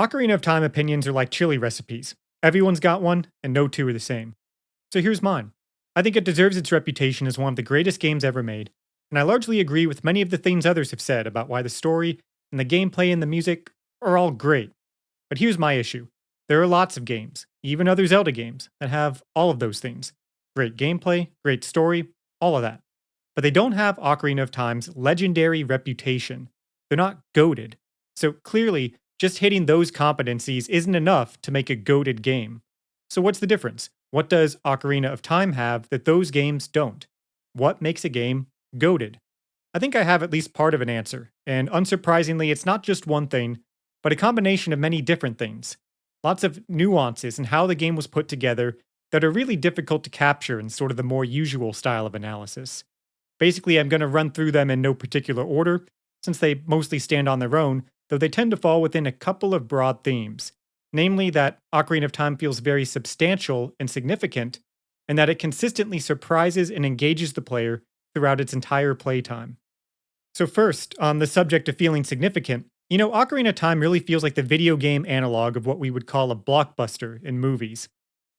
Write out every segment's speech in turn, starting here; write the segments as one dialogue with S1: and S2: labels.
S1: Ocarina of Time opinions are like chili recipes. Everyone's got one, and no two are the same. So here's mine. I think it deserves its reputation as one of the greatest games ever made, and I largely agree with many of the things others have said about why the story and the gameplay and the music are all great. But here's my issue. There are lots of games, even other Zelda games, that have all of those things. Great gameplay, great story, all of that. But they don't have Ocarina of Time's legendary reputation. They're not goated. So clearly, just hitting those competencies isn't enough to make a goated game. So what's the difference? What does Ocarina of Time have that those games don't? What makes a game goated? I think I have at least part of an answer, and unsurprisingly, it's not just one thing, but a combination of many different things. Lots of nuances in how the game was put together that are really difficult to capture in sort of the more usual style of analysis. Basically, I'm going to run through them in no particular order, since they mostly stand on their own, though they tend to fall within a couple of broad themes. Namely, that Ocarina of Time feels very substantial and significant, and that it consistently surprises and engages the player throughout its entire playtime. So, first, on the subject of feeling significant, Ocarina of Time really feels like the video game analog of what we would call a blockbuster in movies.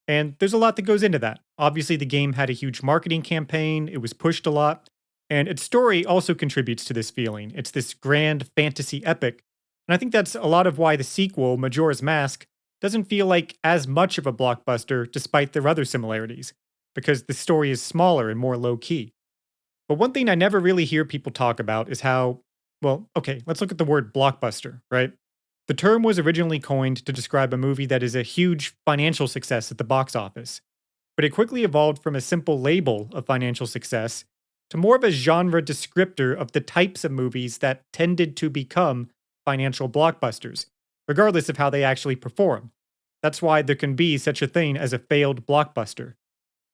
S1: And there's a lot that goes into that. Obviously, the game had a huge marketing campaign, it was pushed a lot, and its story also contributes to this feeling. It's this grand fantasy epic. And I think that's a lot of why the sequel, Majora's Mask, doesn't feel like as much of a blockbuster despite their other similarities, because the story is smaller and more low key. But one thing I never really hear people talk about is how, well, okay, let's look at the word blockbuster, right? The term was originally coined to describe a movie that is a huge financial success at the box office, but it quickly evolved from a simple label of financial success to more of a genre descriptor of the types of movies that tended to become financial blockbusters, regardless of how they actually perform. That's why there can be such a thing as a failed blockbuster.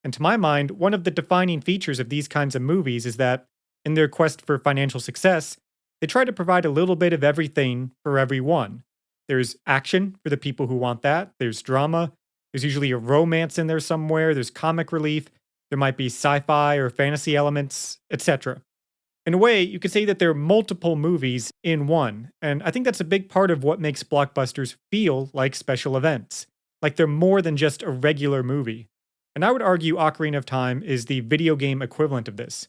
S1: And to my mind, one of the defining features of these kinds of movies is that, in their quest for financial success, they try to provide a little bit of everything for everyone. There's action for the people who want that, there's drama, there's usually a romance in there somewhere, there's comic relief, there might be sci fi or fantasy elements, etc. In a way, you could say that there are multiple movies in one, and I think that's a big part of what makes blockbusters feel like special events. Like they're more than just a regular movie. And I would argue Ocarina of Time is the video game equivalent of this.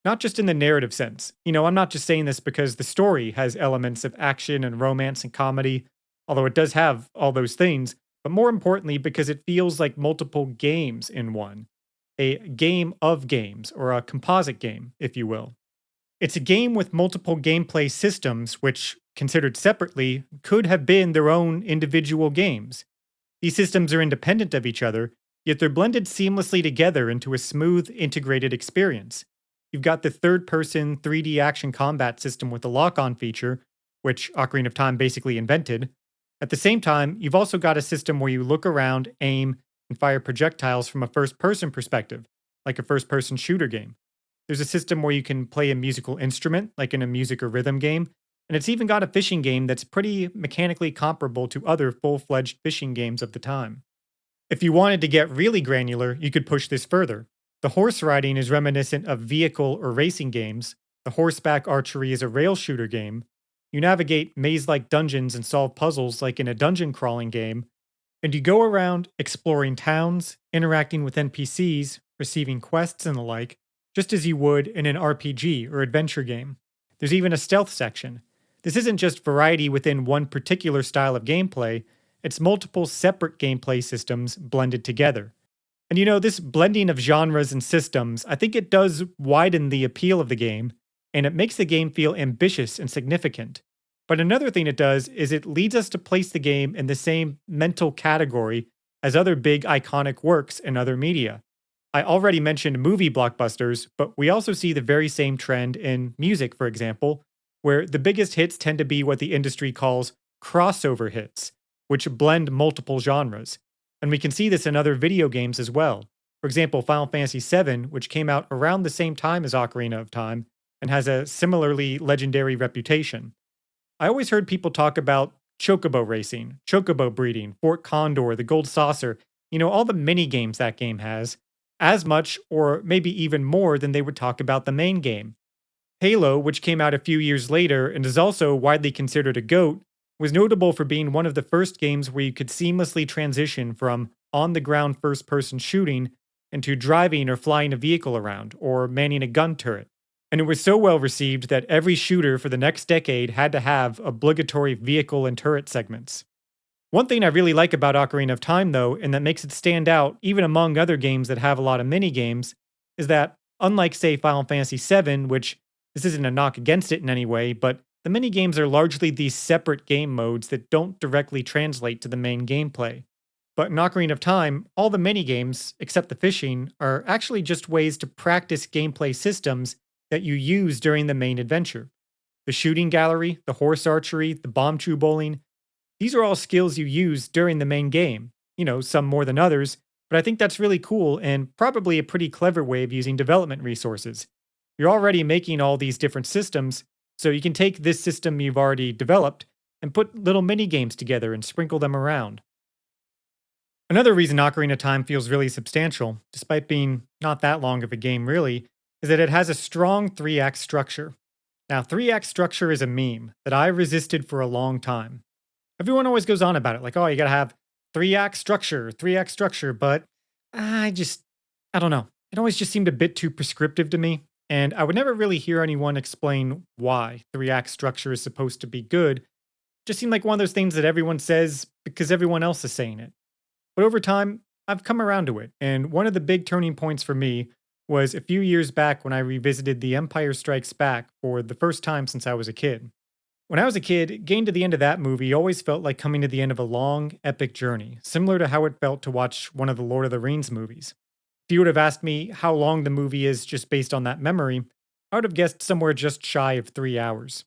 S1: Not just in the narrative sense. I'm not just saying this because the story has elements of action and romance and comedy, although it does have all those things, but more importantly because it feels like multiple games in one. A game of games, or a composite game, if you will. It's a game with multiple gameplay systems, which, considered separately, could have been their own individual games. These systems are independent of each other, yet they're blended seamlessly together into a smooth, integrated experience. You've got the third person 3D action combat system with the lock on feature, which Ocarina of Time basically invented. At the same time, you've also got a system where you look around, aim, and fire projectiles from a first person perspective, like a first person shooter game. There's a system where you can play a musical instrument, like in a music or rhythm game, and it's even got a fishing game that's pretty mechanically comparable to other full fledged fishing games of the time. If you wanted to get really granular, you could push this further. The horse riding is reminiscent of vehicle or racing games, the horseback archery is a rail shooter game, you navigate maze like dungeons and solve puzzles like in a dungeon crawling game, and you go around exploring towns, interacting with NPCs, receiving quests and the like, just as you would in an RPG or adventure game. There's even a stealth section. This isn't just variety within one particular style of gameplay, it's multiple separate gameplay systems blended together. And this blending of genres and systems, I think it does widen the appeal of the game, and it makes the game feel ambitious and significant. But another thing it does is it leads us to place the game in the same mental category as other big iconic works in other media. I already mentioned movie blockbusters, but we also see the very same trend in music, for example, where the biggest hits tend to be what the industry calls crossover hits, which blend multiple genres. And we can see this in other video games as well. For example, Final Fantasy VII, which came out around the same time as Ocarina of Time, and has a similarly legendary reputation. I always heard people talk about chocobo racing, chocobo breeding, Fort Condor, the Gold Saucer, all the mini games that game has, as much or maybe even more than they would talk about the main game. Halo, which came out a few years later and is also widely considered a GOAT, was notable for being one of the first games where you could seamlessly transition from on the ground first person shooting into driving or flying a vehicle around or manning a gun turret. And it was so well received that every shooter for the next decade had to have obligatory vehicle and turret segments. One thing I really like about Ocarina of Time, though, and that makes it stand out even among other games that have a lot of mini games, is that unlike, say, Final Fantasy VII, which this isn't a knock against it in any way, but the mini games are largely these separate game modes that don't directly translate to the main gameplay. But in Ocarina of Time, all the mini games, except the fishing, are actually just ways to practice gameplay systems that you use during the main adventure. The shooting gallery, the horse archery, the bomb chew bowling, these are all skills you use during the main game. Some more than others, but I think that's really cool and probably a pretty clever way of using development resources. You're already making all these different systems, so you can take this system you've already developed and put little mini games together and sprinkle them around. Another reason Ocarina of Time feels really substantial, despite being not that long of a game really, is that it has a strong 3-act structure. Now, 3-act structure is a meme that I resisted for a long time. Everyone always goes on about it, like, oh, you gotta have 3-act structure, but I just, I don't know. It always just seemed a bit too prescriptive to me, and I would never really hear anyone explain why 3-act structure is supposed to be good. It just seemed like one of those things that everyone says because everyone else is saying it. But over time, I've come around to it, and one of the big turning points for me was a few years back when I revisited The Empire Strikes Back for the first time since I was a kid. When I was a kid, getting to the end of that movie always felt like coming to the end of a long, epic journey, similar to how it felt to watch one of the Lord of the Rings movies. If you would have asked me how long the movie is just based on that memory, I would have guessed somewhere just shy of 3 hours.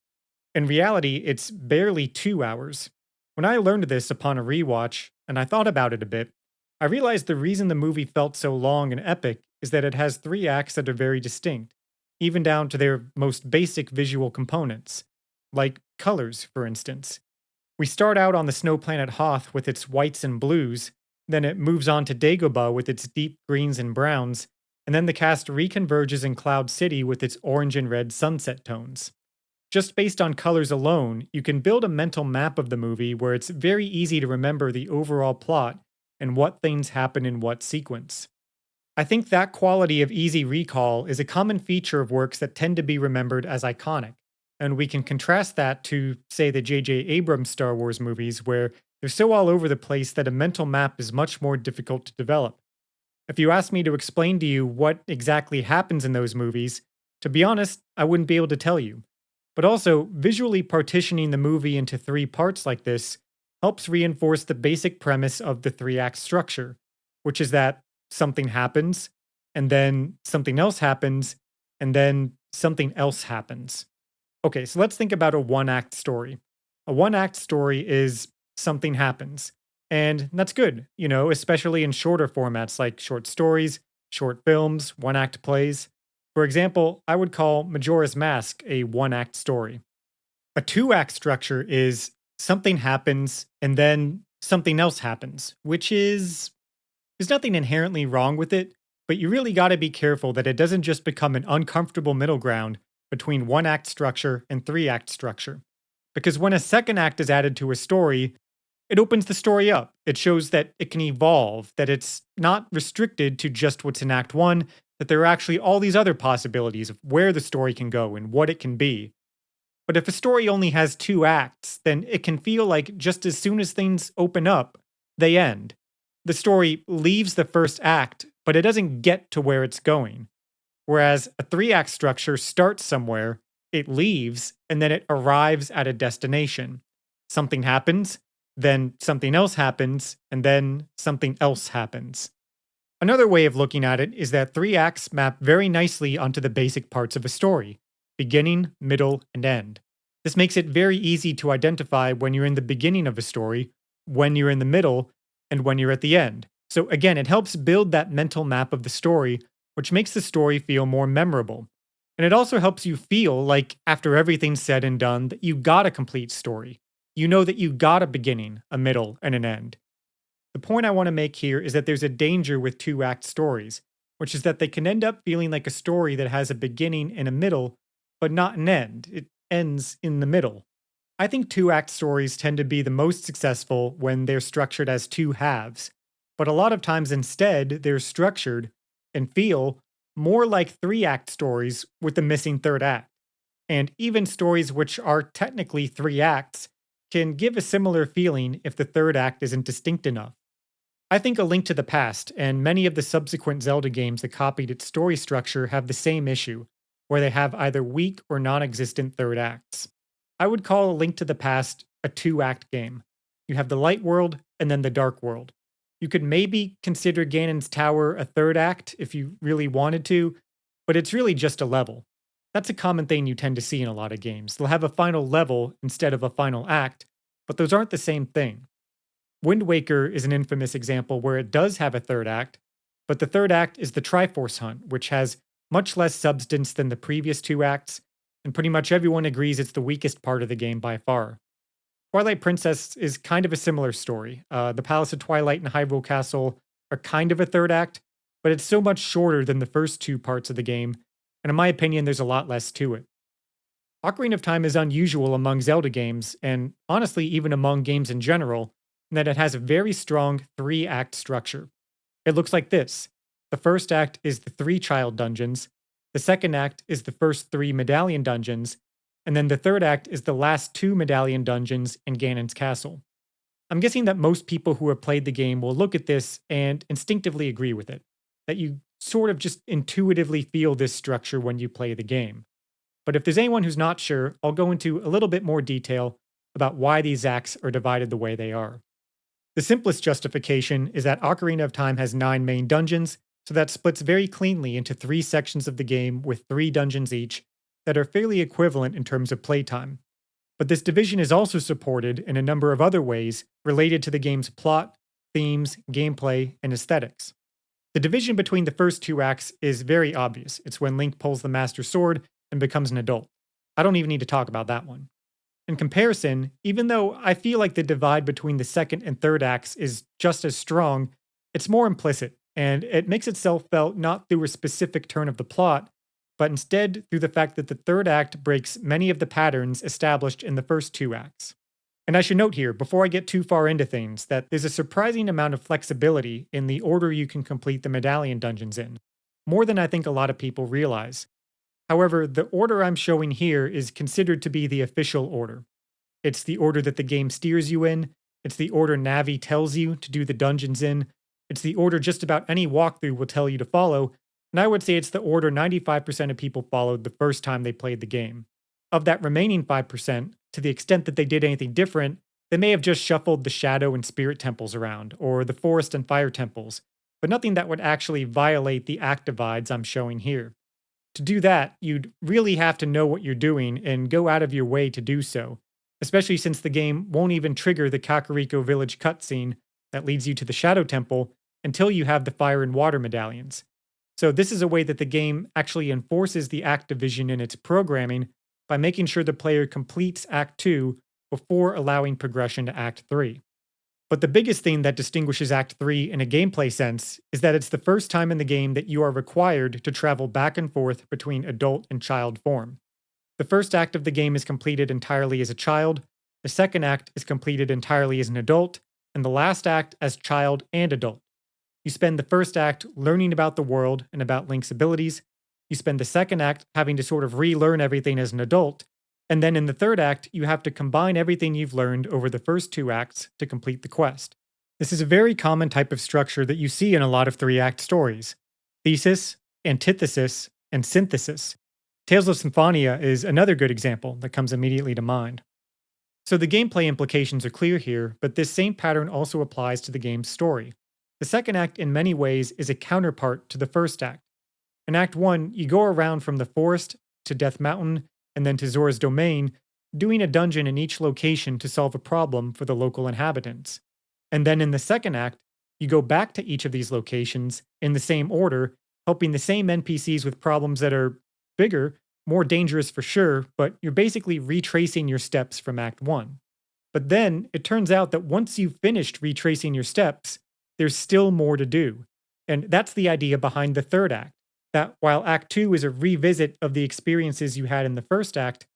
S1: In reality, it's barely 2 hours. When I learned this upon a rewatch, and I thought about it a bit, I realized the reason the movie felt so long and epic is that it has 3 acts that are very distinct, even down to their most basic visual components, like colors, for instance. We start out on the snow planet Hoth with its whites and blues, then it moves on to Dagobah with its deep greens and browns, and then the cast reconverges in Cloud City with its orange and red sunset tones. Just based on colors alone, you can build a mental map of the movie where it's very easy to remember the overall plot and what things happen in what sequence. I think that quality of easy recall is a common feature of works that tend to be remembered as iconic. And we can contrast that to, say, the J.J. Abrams Star Wars movies, where they're so all over the place that a mental map is much more difficult to develop. If you asked me to explain to you what exactly happens in those movies, to be honest, I wouldn't be able to tell you. But also, visually partitioning the movie into 3 parts like this helps reinforce the basic premise of the 3-act structure, which is that something happens, and then something else happens, and then something else happens. Okay, so let's think about a 1-act story. A 1-act story is something happens. And that's good, especially in shorter formats like short stories, short films, 1-act plays. For example, I would call Majora's Mask a 1-act story. A 2-act structure is something happens and then something else happens, which is there's nothing inherently wrong with it, but you really got to be careful that it doesn't just become an uncomfortable middle ground between 1-act structure and 3-act structure. Because when a second act is added to a story, it opens the story up. It shows that it can evolve, that it's not restricted to just what's in Act 1, that there are actually all these other possibilities of where the story can go and what it can be. But if a story only has 2 acts, then it can feel like just as soon as things open up, they end. The story leaves the first act, but it doesn't get to where it's going. Whereas a 3-act structure starts somewhere, it leaves, and then it arrives at a destination. Something happens, then something else happens, and then something else happens. Another way of looking at it is that 3 acts map very nicely onto the basic parts of a story: beginning, middle, and end. This makes it very easy to identify when you're in the beginning of a story, when you're in the middle, and when you're at the end. So again, it helps build that mental map of the story, which makes the story feel more memorable. And it also helps you feel like, after everything's said and done, that you got a complete story. You know that you got a beginning, a middle, and an end. The point I want to make here is that there's a danger with 2-act stories, which is that they can end up feeling like a story that has a beginning and a middle, but not an end. It ends in the middle. I think two-act stories tend to be the most successful when they're structured as two halves, but a lot of times instead they're structured and feel more like three-act stories with the missing third act. And even stories which are technically three acts can give a similar feeling if the third act isn't distinct enough. I think A Link to the Past and many of the subsequent Zelda games that copied its story structure have the same issue, where they have either weak or non existent third acts. I would call A Link to the Past a two-act game. You have the light world and then the dark world. You could maybe consider Ganon's Tower a third act if you really wanted to, but it's really just a level. That's a common thing you tend to see in a lot of games. They'll have a final level instead of a final act, but those aren't the same thing. Wind Waker is an infamous example where it does have a third act, but the third act is the Triforce Hunt, which has much less substance than the previous two acts, and pretty much everyone agrees it's the weakest part of the game by far. Twilight Princess is kind of a similar story. The Palace of Twilight and Hyrule Castle are kind of a third act, but it's so much shorter than the first two parts of the game, and in my opinion, there's a lot less to it. Ocarina of Time is unusual among Zelda games, and honestly, even among games in general, in that it has a very strong three-act structure. It looks like this. The first act is the three child dungeons, the second act is the first three medallion dungeons, and then the third act is the last two medallion dungeons in Ganon's castle. I'm guessing that most people who have played the game will look at this and instinctively agree with it, that you sort of just intuitively feel this structure when you play the game. But if there's anyone who's not sure, I'll go into a little bit more detail about why these acts are divided the way they are. The simplest justification is that Ocarina of Time has 9 main dungeons, so that splits very cleanly into 3 sections of the game with 3 dungeons each that are fairly equivalent in terms of playtime. But this division is also supported in a number of other ways related to the game's plot, themes, gameplay, and aesthetics. The division between the first two acts is very obvious. It's when Link pulls the Master Sword and becomes an adult. I don't even need to talk about that one. In comparison, even though I feel like the divide between the second and third acts is just as strong, it's more implicit, and it makes itself felt not through a specific turn of the plot, but instead through the fact that the third act breaks many of the patterns established in the first two acts. And I should note here, before I get too far into things, that there's a surprising amount of flexibility in the order you can complete the medallion dungeons in, more than I think a lot of people realize. However, the order I'm showing here is considered to be the official order. It's the order that the game steers you in, it's the order Navi tells you to do the dungeons in, it's the order just about any walkthrough will tell you to follow, and I would say it's the order 95% of people followed the first time they played the game. Of that remaining 5%, to the extent that they did anything different, they may have just shuffled the shadow and spirit temples around, or the forest and fire temples, but nothing that would actually violate the act divides I'm showing here. To do that, you'd really have to know what you're doing and go out of your way to do so, especially since the game won't even trigger the Kakariko Village cutscene that leads you to the Shadow Temple until you have the Fire and Water medallions. So this is a way that the game actually enforces the act division in its programming by making sure the player completes Act 2 before allowing progression to Act 3. But the biggest thing that distinguishes Act 3 in a gameplay sense is that it's the first time in the game that you are required to travel back and forth between adult and child form. The first act of the game is completed entirely as a child, the second act is completed entirely as an adult, and the last act as child and adult. You spend the first act learning about the world and about Link's abilities, you spend the second act having to sort of relearn everything as an adult, and then in the third act, you have to combine everything you've learned over the first two acts to complete the quest. This is a very common type of structure that you see in a lot of three-act stories. Thesis, antithesis, and synthesis. Tales of Symphonia is another good example that comes immediately to mind. So the gameplay implications are clear here, but this same pattern also applies to the game's story. The second act in many ways is a counterpart to the first act. In Act 1, you go around from the forest to Death Mountain and then to Zora's Domain, doing a dungeon in each location to solve a problem for the local inhabitants. And then in the second act, you go back to each of these locations in the same order, helping the same NPCs with problems that are bigger, more dangerous for sure, but you're basically retracing your steps from Act 1. But then it turns out that once you've finished retracing your steps, there's still more to do. And that's the idea behind the third act. That while Act 2 is a revisit of the experiences you had in the first act,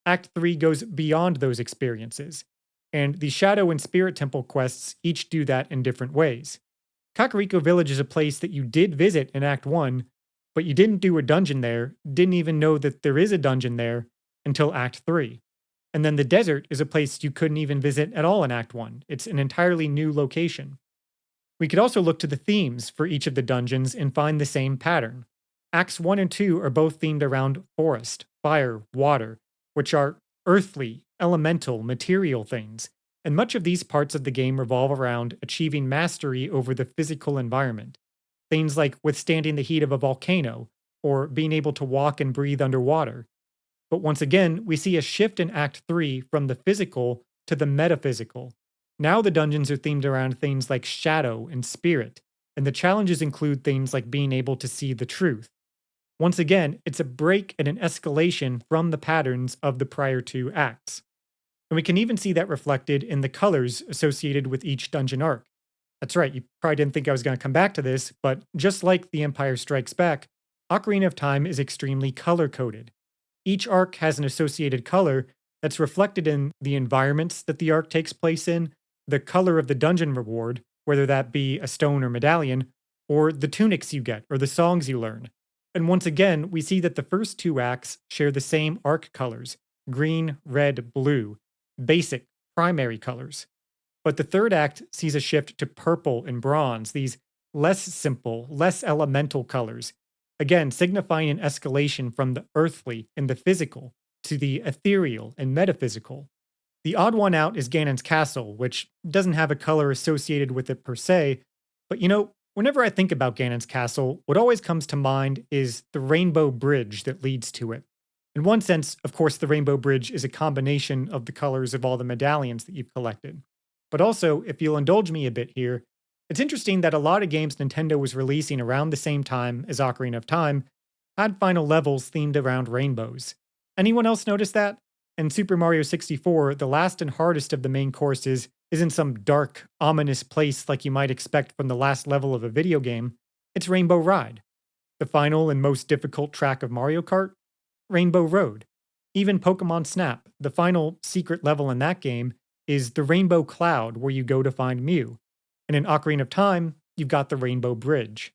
S1: Act 3 goes beyond those experiences, and the Shadow and Spirit Temple quests each do that in different ways. Kakariko Village is a place that you did visit in Act 1, but you didn't do a dungeon there, didn't even know that there is a dungeon there until Act 3. And then the desert is a place you couldn't even visit at all in Act 1. It's an entirely new location. We could also look to the themes for each of the dungeons and find the same pattern. Acts 1 and 2 are both themed around forest, fire, water, which are earthly, elemental, material things. And much of these parts of the game revolve around achieving mastery over the physical environment. Things like withstanding the heat of a volcano, or being able to walk and breathe underwater. But once again, we see a shift in Act 3 from the physical to the metaphysical. Now the dungeons are themed around things like shadow and spirit, and the challenges include things like being able to see the truth. Once again, it's a break and an escalation from the patterns of the prior two acts. And we can even see that reflected in the colors associated with each dungeon arc. That's right, you probably didn't think I was going to come back to this, but just like The Empire Strikes Back, Ocarina of Time is extremely color coded. Each arc has an associated color that's reflected in the environments that the arc takes place in, the color of the dungeon reward, whether that be a stone or medallion, or the tunics you get or the songs you learn. And once again, we see that the first two acts share the same arc colors: green, red, blue, basic, primary colors. But the third act sees a shift to purple and bronze, these less simple, less elemental colors, again signifying an escalation from the earthly and the physical to the ethereal and metaphysical. The odd one out is Ganon's castle, which doesn't have a color associated with it per se, but whenever I think about Ganon's castle, what always comes to mind is the rainbow bridge that leads to it. In one sense, of course, the rainbow bridge is a combination of the colors of all the medallions that you've collected. But also, if you'll indulge me a bit here, it's interesting that a lot of games Nintendo was releasing around the same time as Ocarina of Time had final levels themed around rainbows. Anyone else notice that? In Super Mario 64, the last and hardest of the main courses isn't some dark, ominous place like you might expect from the last level of a video game. It's Rainbow Ride. The final and most difficult track of Mario Kart? Rainbow Road. Even Pokemon Snap, the final secret level in that game, is the Rainbow Cloud where you go to find Mew. And in Ocarina of Time, you've got the Rainbow Bridge.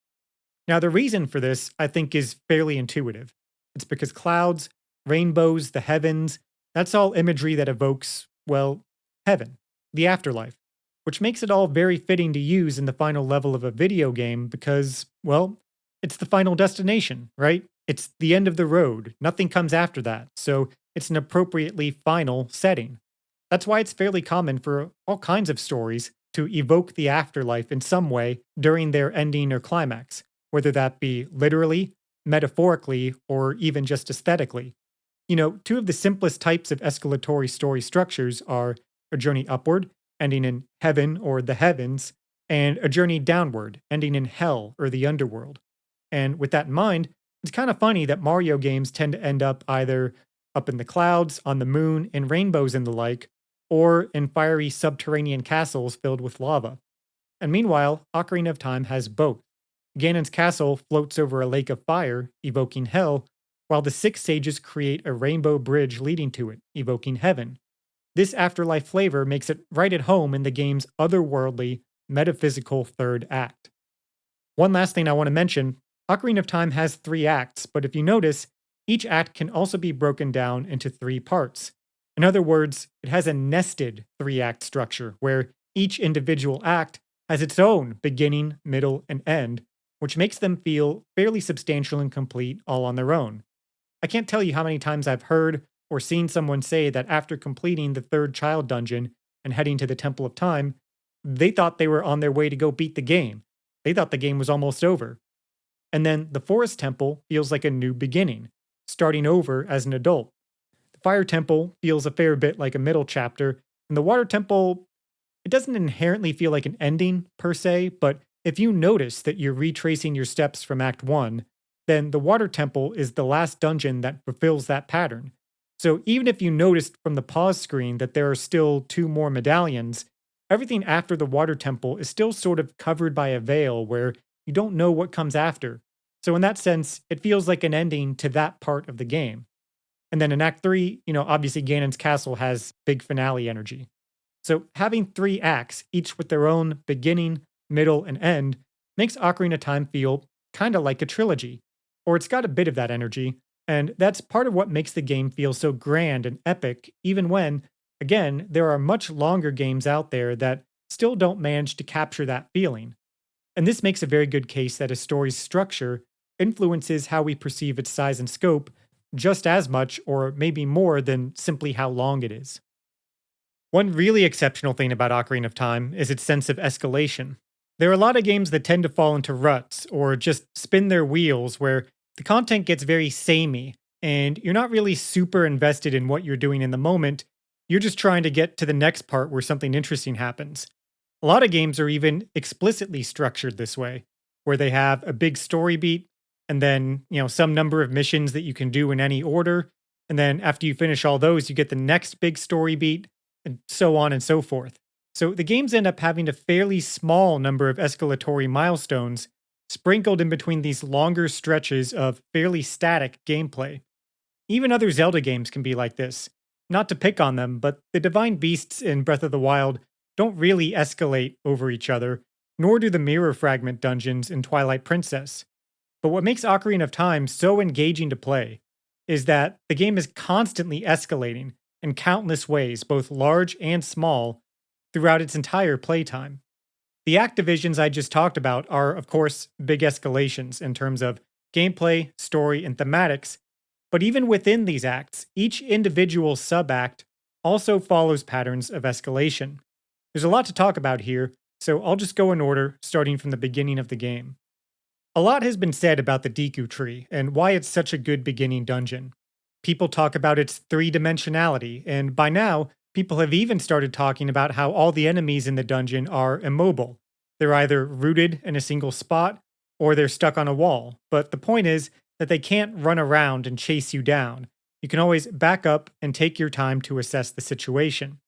S1: Now, the reason for this, I think, is fairly intuitive. It's because clouds, rainbows, the heavens, that's all imagery that evokes, well, heaven, the afterlife, which makes it all very fitting to use in the final level of a video game because, well, it's the final destination, right? It's the end of the road. Nothing comes after that, so it's an appropriately final setting. That's why it's fairly common for all kinds of stories to evoke the afterlife in some way during their ending or climax, whether that be literally, metaphorically, or even just aesthetically. Two of the simplest types of escalatory story structures are a journey upward, ending in heaven or the heavens, and a journey downward, ending in hell or the underworld. And with that in mind, it's kind of funny that Mario games tend to end up either up in the clouds, on the moon, in rainbows and the like, or in fiery subterranean castles filled with lava. And meanwhile, Ocarina of Time has both. Ganon's castle floats over a lake of fire, evoking hell, while the six sages create a rainbow bridge leading to it, evoking heaven. This afterlife flavor makes it right at home in the game's otherworldly, metaphysical third act. One last thing I want to mention: Ocarina of Time has 3 acts, but if you notice, each act can also be broken down into 3 parts. In other words, it has a nested 3-act structure where each individual act has its own beginning, middle, and end, which makes them feel fairly substantial and complete all on their own. I can't tell you how many times I've heard or seen someone say that after completing the 3rd child dungeon and heading to the Temple of Time, they thought they were on their way to go beat the game. They thought the game was almost over. And then the Forest Temple feels like a new beginning, starting over as an adult. The Fire Temple feels a fair bit like a middle chapter, and the Water Temple, it doesn't inherently feel like an ending per se, but if you notice that you're retracing your steps from Act 1, then the Water Temple is the last dungeon that fulfills that pattern. So even if you noticed from the pause screen that there are still 2 more medallions, everything after the Water Temple is still sort of covered by a veil where you don't know what comes after. So in that sense, it feels like an ending to that part of the game. And then in Act 3, obviously Ganon's castle has big finale energy. So having 3 acts, each with their own beginning, middle, and end, makes Ocarina of Time feel kind of like a trilogy. Or it's got a bit of that energy, and that's part of what makes the game feel so grand and epic, even when, again, there are much longer games out there that still don't manage to capture that feeling. And this makes a very good case that a story's structure influences how we perceive its size and scope just as much or maybe more than simply how long it is. One really exceptional thing about Ocarina of Time is its sense of escalation. There are a lot of games that tend to fall into ruts or just spin their wheels where the content gets very samey and you're not really super invested in what you're doing in the moment. You're just trying to get to the next part where something interesting happens. A lot of games are even explicitly structured this way, where they have a big story beat and then, some number of missions that you can do in any order. And then after you finish all those, you get the next big story beat and so on and so forth. So the games end up having a fairly small number of escalatory milestones sprinkled in between these longer stretches of fairly static gameplay. Even other Zelda games can be like this. Not to pick on them, but the divine beasts in Breath of the Wild don't really escalate over each other, nor do the mirror fragment dungeons in Twilight Princess. But what makes Ocarina of Time so engaging to play is that the game is constantly escalating in countless ways, both large and small, throughout its entire playtime. The Activisions I just talked about are, of course, big escalations in terms of gameplay, story, and thematics, but even within these acts, each individual sub-act also follows patterns of escalation. There's a lot to talk about here, so I'll just go in order, starting from the beginning of the game. A lot has been said about the Deku Tree and why it's such a good beginning dungeon. People talk about its three-dimensionality, and by now, people have even started talking about how all the enemies in the dungeon are immobile. They're either rooted in a single spot, or they're stuck on a wall. But the point is that they can't run around and chase you down. You can always back up and take your time to assess the situation.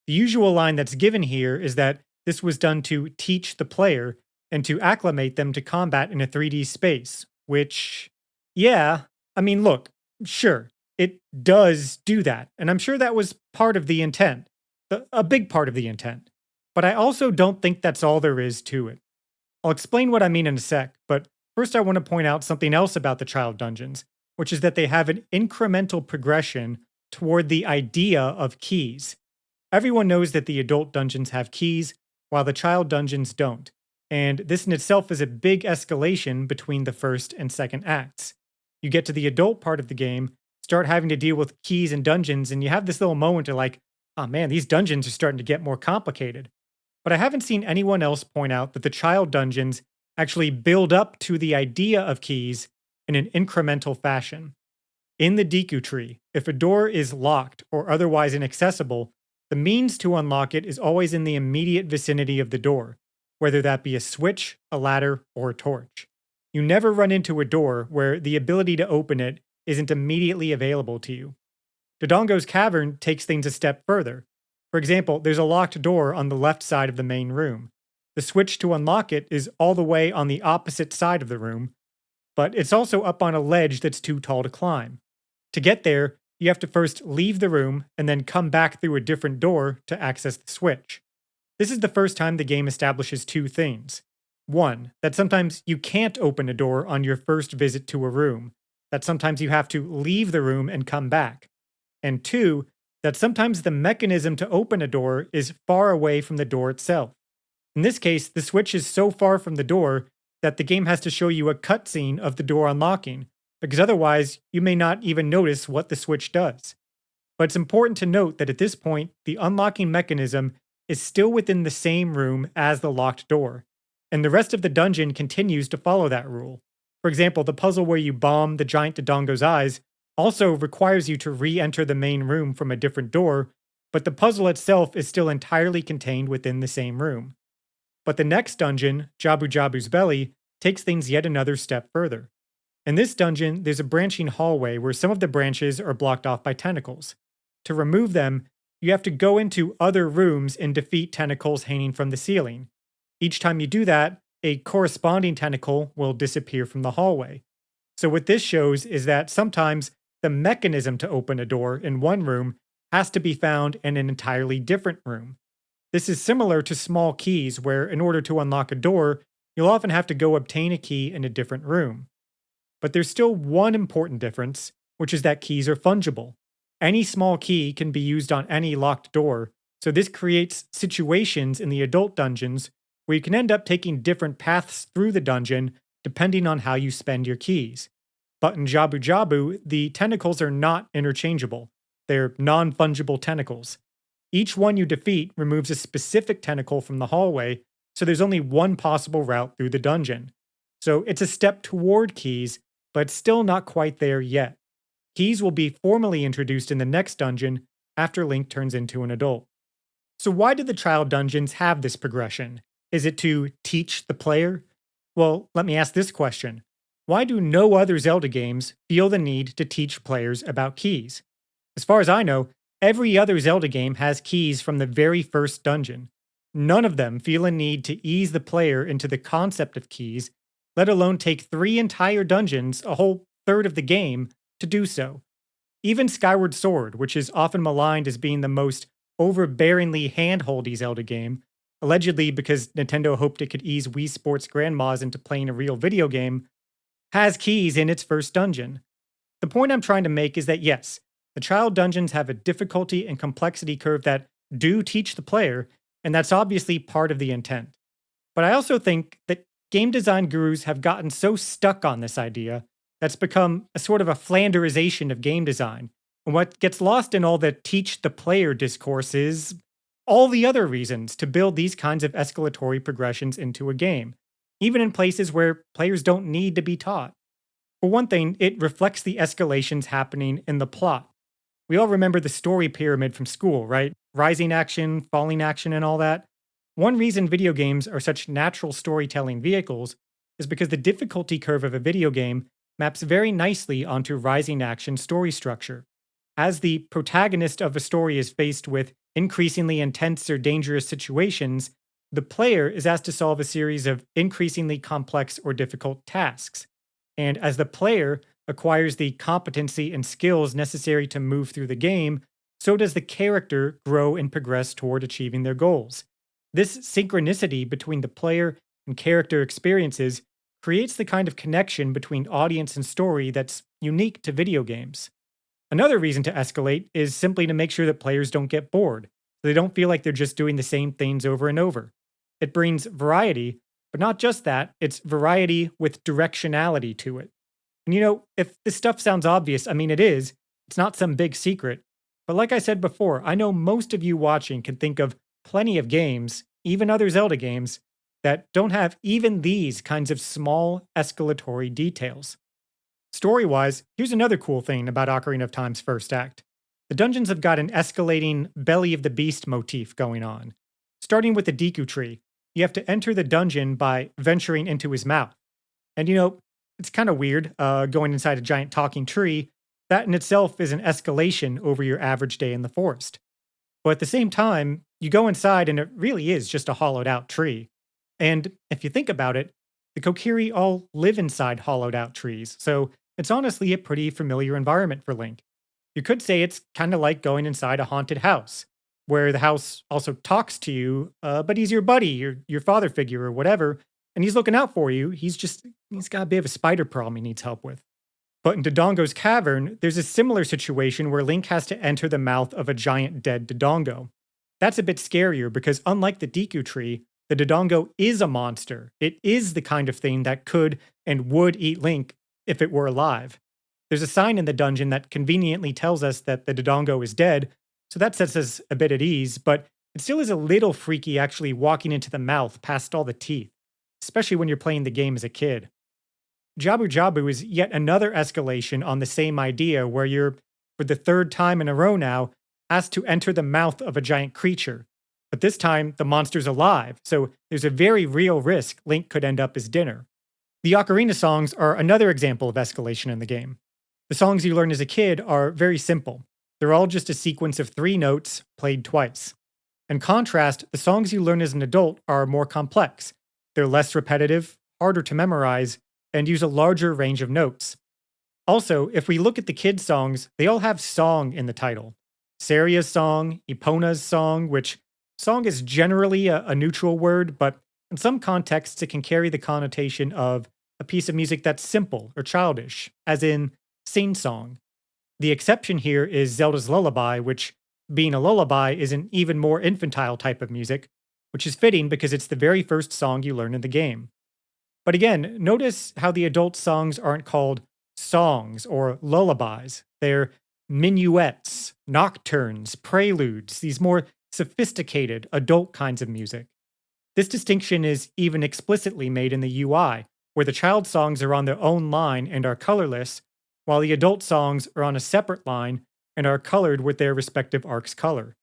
S1: The usual line that's given here is that this was done to teach the player and to acclimate them to combat in a 3D space, which, yeah, look, sure, it does do that. And I'm sure that was part of the intent, a big part of the intent. But I also don't think that's all there is to it. I'll explain what I mean in a sec, but first I want to point out something else about the child dungeons, which is that they have an incremental progression toward the idea of keys. Everyone knows that the adult dungeons have keys, while the child dungeons don't. And this in itself is a big escalation between the first and second acts. You get to the adult part of the game, start having to deal with keys and dungeons, and you have this little moment of like, oh man, these dungeons are starting to get more complicated. But I haven't seen anyone else point out that the child dungeons actually build up to the idea of keys in an incremental fashion. In the Deku Tree, if a door is locked or otherwise inaccessible, the means to unlock it is always in the immediate vicinity of the door, whether that be a switch, a ladder, or a torch. You never run into a door where the ability to open it isn't immediately available to you. Dodongo's Cavern takes things a step further. For example, there's a locked door on the left side of the main room. The switch to unlock it is all the way on the opposite side of the room, but it's also up on a ledge that's too tall to climb. To get there, you have to first leave the room and then come back through a different door to access the switch. This is the first time the game establishes two things. One, that sometimes you can't open a door on your first visit to a room, that sometimes you have to leave the room and come back. And two, that sometimes the mechanism to open a door is far away from the door itself. In this case, the switch is so far from the door that the game has to show you a cutscene of the door unlocking, because otherwise you may not even notice what the switch does. But it's important to note that at this point, the unlocking mechanism is still within the same room as the locked door, and the rest of the dungeon continues to follow that rule. For example, the puzzle where you bomb the giant Dodongo's eyes also requires you to re-enter the main room from a different door, but the puzzle itself is still entirely contained within the same room. But the next dungeon, Jabu Jabu's Belly, takes things yet another step further. In this dungeon, there's a branching hallway where some of the branches are blocked off by tentacles. To remove them, you have to go into other rooms and defeat tentacles hanging from the ceiling. Each time you do that, a corresponding tentacle will disappear from the hallway. So what this shows is that sometimes the mechanism to open a door in one room has to be found in an entirely different room. This is similar to small keys, where in order to unlock a door, you'll often have to go obtain a key in a different room. But there's still one important difference, which is that keys are fungible. Any small key can be used on any locked door, so this creates situations in the adult dungeons where you can end up taking different paths through the dungeon depending on how you spend your keys. But in Jabu Jabu, the tentacles are not interchangeable. They're non fungible tentacles. Each one you defeat removes a specific tentacle from the hallway, so there's only one possible route through the dungeon. So it's a step toward keys, but still not quite there yet. Keys will be formally introduced in the next dungeon after Link turns into an adult. So, why do the child dungeons have this progression? Is it to teach the player? Well, let me ask this question. Why do no other Zelda games feel the need to teach players about keys? As far as I know, every other Zelda game has keys from the very first dungeon. None of them feel a need to ease the player into the concept of keys, let alone take 3 entire dungeons, a whole third of the game, to do so. Even Skyward Sword, which is often maligned as being the most overbearingly hand-holdy Zelda game, allegedly because Nintendo hoped it could ease Wii Sports grandmas into playing a real video game, has keys in its first dungeon. The point I'm trying to make is that yes, the child dungeons have a difficulty and complexity curve that do teach the player, and that's obviously part of the intent. But I also think that game design gurus have gotten so stuck on this idea that's become a sort of a Flanderization of game design. And what gets lost in all the teach the player discourse is all the other reasons to build these kinds of escalatory progressions into a game, even in places where players don't need to be taught. For one thing, it reflects the escalations happening in the plot. We all remember the story pyramid from school, right? Rising action, falling action, and all that. One reason video games are such natural storytelling vehicles is because the difficulty curve of a video game maps very nicely onto rising action story structure. As the protagonist of a story is faced with increasingly intense or dangerous situations, the player is asked to solve a series of increasingly complex or difficult tasks. And as the player acquires the competency and skills necessary to move through the game, so does the character grow and progress toward achieving their goals. This synchronicity between the player and character experiences creates the kind of connection between audience and story that's unique to video games. Another reason to escalate is simply to make sure that players don't get bored, so they don't feel like they're just doing the same things over and over. It brings variety, but not just that, it's variety with directionality to it. And if this stuff sounds obvious, I mean it is, it's not some big secret. But like I said before, I know most of you watching can think of plenty of games, even other Zelda games, that don't have even these kinds of small escalatory details. Story-wise, here's another cool thing about Ocarina of Time's first act. The dungeons have got an escalating belly of the beast motif going on. Starting with the Deku tree, you have to enter the dungeon by venturing into his mouth. And it's kind of weird going inside a giant talking tree. That in itself is an escalation over your average day in the forest. But at the same time, you go inside and it really is just a hollowed out tree. And if you think about it, the Kokiri all live inside hollowed out trees, so it's honestly a pretty familiar environment for Link. You could say it's kind of like going inside a haunted house, where the house also talks to you, but he's your buddy, your father figure or whatever, and he's looking out for you. He's got a bit of a spider problem he needs help with. But in Dodongo's cavern, there's a similar situation where Link has to enter the mouth of a giant dead Dodongo. That's a bit scarier because unlike the Deku tree, the Dodongo is a monster. It is the kind of thing that could and would eat Link if it were alive. There's a sign in the dungeon that conveniently tells us that the Dodongo is dead, so that sets us a bit at ease, but it still is a little freaky actually walking into the mouth past all the teeth, especially when you're playing the game as a kid. Jabu Jabu is yet another escalation on the same idea where you're, for the third time in a row now, asked to enter the mouth of a giant creature. But this time, the monster's alive, so there's a very real risk Link could end up as dinner. The Ocarina songs are another example of escalation in the game. The songs you learn as a kid are very simple. They're all just a sequence of 3 notes played twice. In contrast, the songs you learn as an adult are more complex. They're less repetitive, harder to memorize, and use a larger range of notes. Also, if we look at the kids' songs, they all have song in the title. Saria's song, Epona's song, which song is generally a neutral word, but in some contexts it can carry the connotation of a piece of music that's simple or childish, as in sing song. The exception here is Zelda's Lullaby, which, being a lullaby, is an even more infantile type of music, which is fitting because it's the very first song you learn in the game. But again, notice how the adult songs aren't called songs or lullabies. They're minuets, nocturnes, preludes, these more sophisticated adult kinds of music. This distinction is even explicitly made in the UI, where the child songs are on their own line and are colorless, while the adult songs are on a separate line and are colored with their respective arc's color.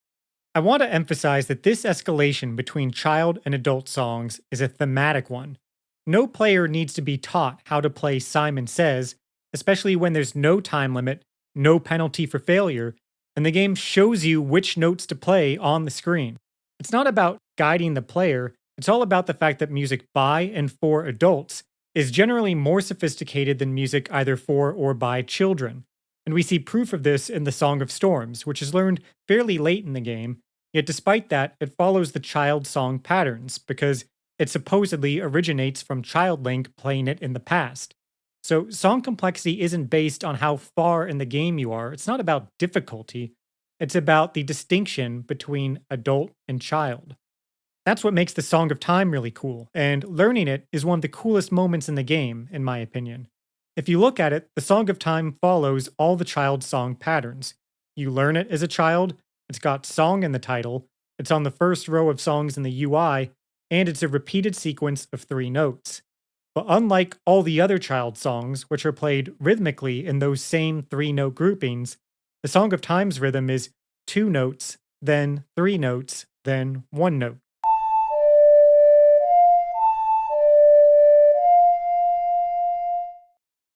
S1: I want to emphasize that this escalation between child and adult songs is a thematic one. No player needs to be taught how to play Simon Says, especially when there's no time limit, no penalty for failure, and the game shows you which notes to play on the screen. It's not about guiding the player, it's all about the fact that music by and for adults is generally more sophisticated than music either for or by children. And we see proof of this in the Song of Storms, which is learned fairly late in the game, yet despite that, it follows the child song patterns because it supposedly originates from Child Link playing it in the past. So, song complexity isn't based on how far in the game you are. It's not about difficulty. It's about the distinction between adult and child. That's what makes the Song of Time really cool, and learning it is one of the coolest moments in the game, in my opinion. If you look at it, the Song of Time follows all the child song patterns. You learn it as a child, it's got song in the title, it's on the first row of songs in the UI, and it's a repeated sequence of three notes. But unlike all the other child songs, which are played rhythmically in those same three note groupings, the Song of Time's rhythm is two notes, then three notes, then one note.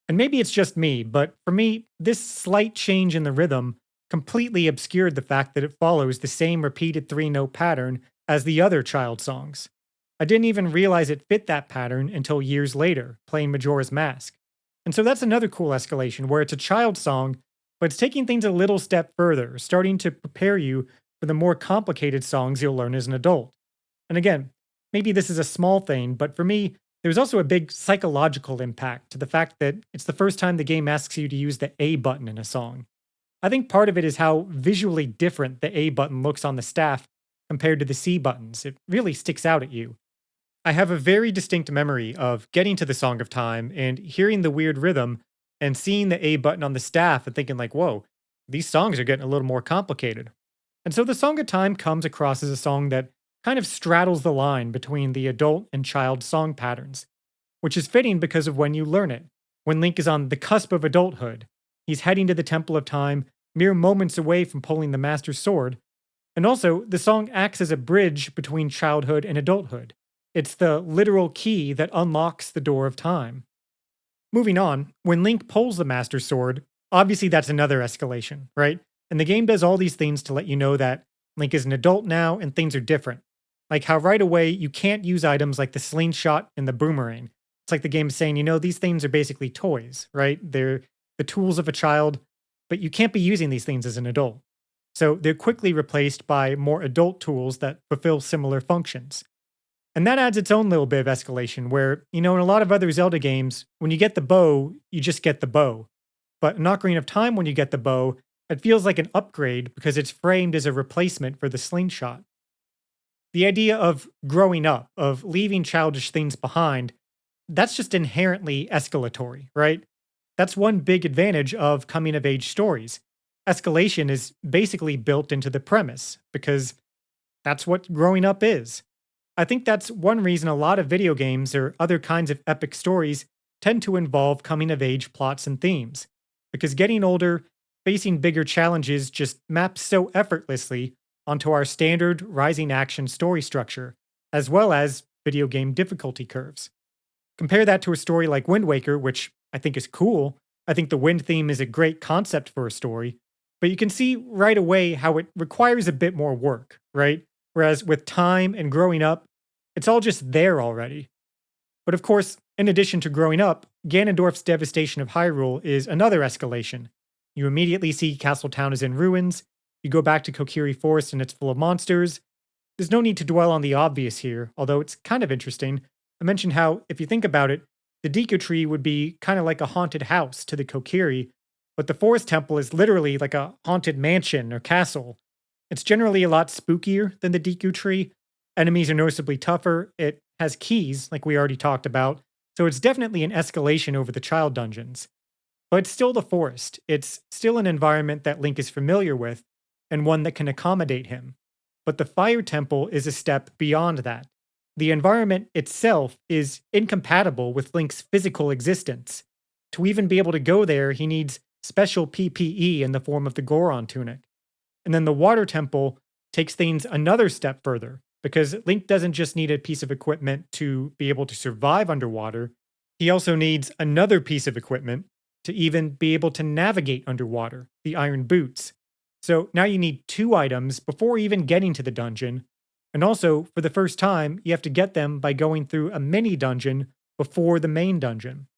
S1: And maybe it's just me, but for me, this slight change in the rhythm completely obscured the fact that it follows the same repeated three note pattern as the other child songs. I didn't even realize it fit that pattern until years later, playing Majora's Mask. And so that's another cool escalation where it's a child song, but it's taking things a little step further, starting to prepare you for the more complicated songs you'll learn as an adult. And again, maybe this is a small thing, but for me, there's also a big psychological impact to the fact that it's the first time the game asks you to use the A button in a song. I think part of it is how visually different the A button looks on the staff compared to the C buttons. It really sticks out at you. I have a very distinct memory of getting to the Song of Time and hearing the weird rhythm and seeing the A button on the staff and thinking like, whoa, these songs are getting a little more complicated. And so the Song of Time comes across as a song that kind of straddles the line between the adult and child song patterns, which is fitting because of when you learn it. When Link is on the cusp of adulthood, he's heading to the Temple of Time, mere moments away from pulling the Master Sword. And also, the song acts as a bridge between childhood and adulthood. It's the literal key that unlocks the door of time. Moving on, when Link pulls the Master Sword, obviously that's another escalation, right? And the game does all these things to let you know that Link is an adult now and things are different. Like how right away you can't use items like the slingshot and the boomerang. It's like the game's saying, these things are basically toys, right? They're the tools of a child, but you can't be using these things as an adult. So they're quickly replaced by more adult tools that fulfill similar functions. And that adds its own little bit of escalation where, in a lot of other Zelda games, when you get the bow, you just get the bow. But in Ocarina of Time, when you get the bow, it feels like an upgrade because it's framed as a replacement for the slingshot. The idea of growing up, of leaving childish things behind, that's just inherently escalatory, right? That's one big advantage of coming of age stories. Escalation is basically built into the premise because that's what growing up is. I think that's one reason a lot of video games or other kinds of epic stories tend to involve coming of age plots and themes. Because getting older, facing bigger challenges just maps so effortlessly onto our standard rising action story structure, as well as video game difficulty curves. Compare that to a story like Wind Waker, which I think is cool. I think the wind theme is a great concept for a story, but you can see right away how it requires a bit more work, right? Whereas with time and growing up, it's all just there already. But of course, in addition to growing up, Ganondorf's devastation of Hyrule is another escalation. You immediately see Castle Town is in ruins. You go back to Kokiri Forest and it's full of monsters. There's no need to dwell on the obvious here, although it's kind of interesting. I mentioned how, if you think about it, the Deku Tree would be kind of like a haunted house to the Kokiri, but the Forest Temple is literally like a haunted mansion or castle. It's generally a lot spookier than the Deku Tree. Enemies are noticeably tougher. It has keys, like we already talked about, so it's definitely an escalation over the child dungeons. But it's still the forest. It's still an environment that Link is familiar with, and one that can accommodate him. But the Fire Temple is a step beyond that. The environment itself is incompatible with Link's physical existence. To even be able to go there, he needs special PPE in the form of the Goron tunic. And then the Water Temple takes things another step further, because Link doesn't just need a piece of equipment to be able to survive underwater, he also needs another piece of equipment to even be able to navigate underwater, the Iron Boots. So now you need two items before even getting to the dungeon, and also, for the first time, you have to get them by going through a mini dungeon before the main dungeon.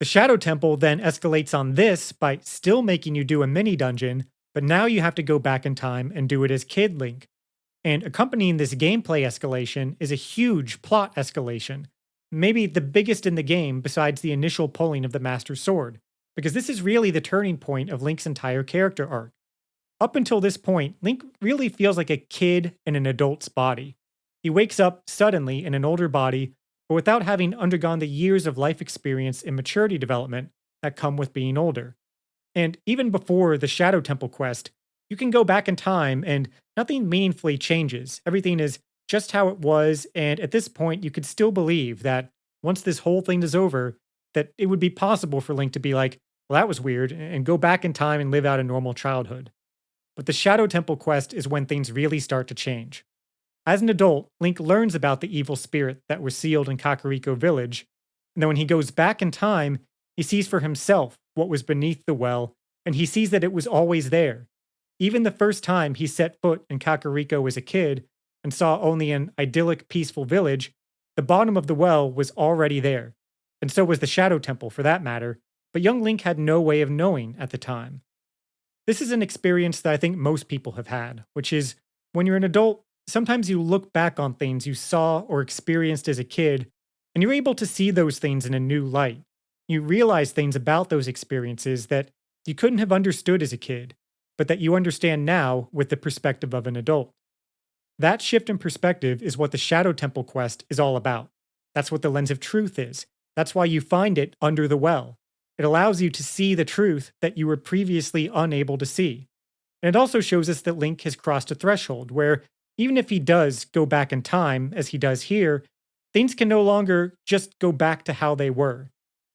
S1: The Shadow Temple then escalates on this by still making you do a mini dungeon, but now you have to go back in time and do it as Kid Link. And accompanying this gameplay escalation is a huge plot escalation, maybe the biggest in the game besides the initial pulling of the Master Sword, because this is really the turning point of Link's entire character arc. Up until this point, Link really feels like a kid in an adult's body. He wakes up suddenly in an older body, but without having undergone the years of life experience and maturity development that come with being older. And even before the Shadow Temple quest, you can go back in time and nothing meaningfully changes. Everything is just how it was, and at this point, you could still believe that once this whole thing is over, that it would be possible for Link to be like, well, that was weird, and go back in time and live out a normal childhood. But the Shadow Temple quest is when things really start to change. As an adult, Link learns about the evil spirit that was sealed in Kakariko Village, and then when he goes back in time, he sees for himself what was beneath the well, and he sees that it was always there. Even the first time he set foot in Kakariko as a kid and saw only an idyllic, peaceful village, the bottom of the well was already there, and so was the Shadow Temple for that matter, but young Link had no way of knowing at the time. This is an experience that I think most people have had, which is when you're an adult, sometimes you look back on things you saw or experienced as a kid, and you're able to see those things in a new light. You realize things about those experiences that you couldn't have understood as a kid, but that you understand now with the perspective of an adult. That shift in perspective is what the Shadow Temple quest is all about. That's what the Lens of Truth is. That's why you find it under the well. It allows you to see the truth that you were previously unable to see. And it also shows us that Link has crossed a threshold where, even if he does go back in time, as he does here, things can no longer just go back to how they were.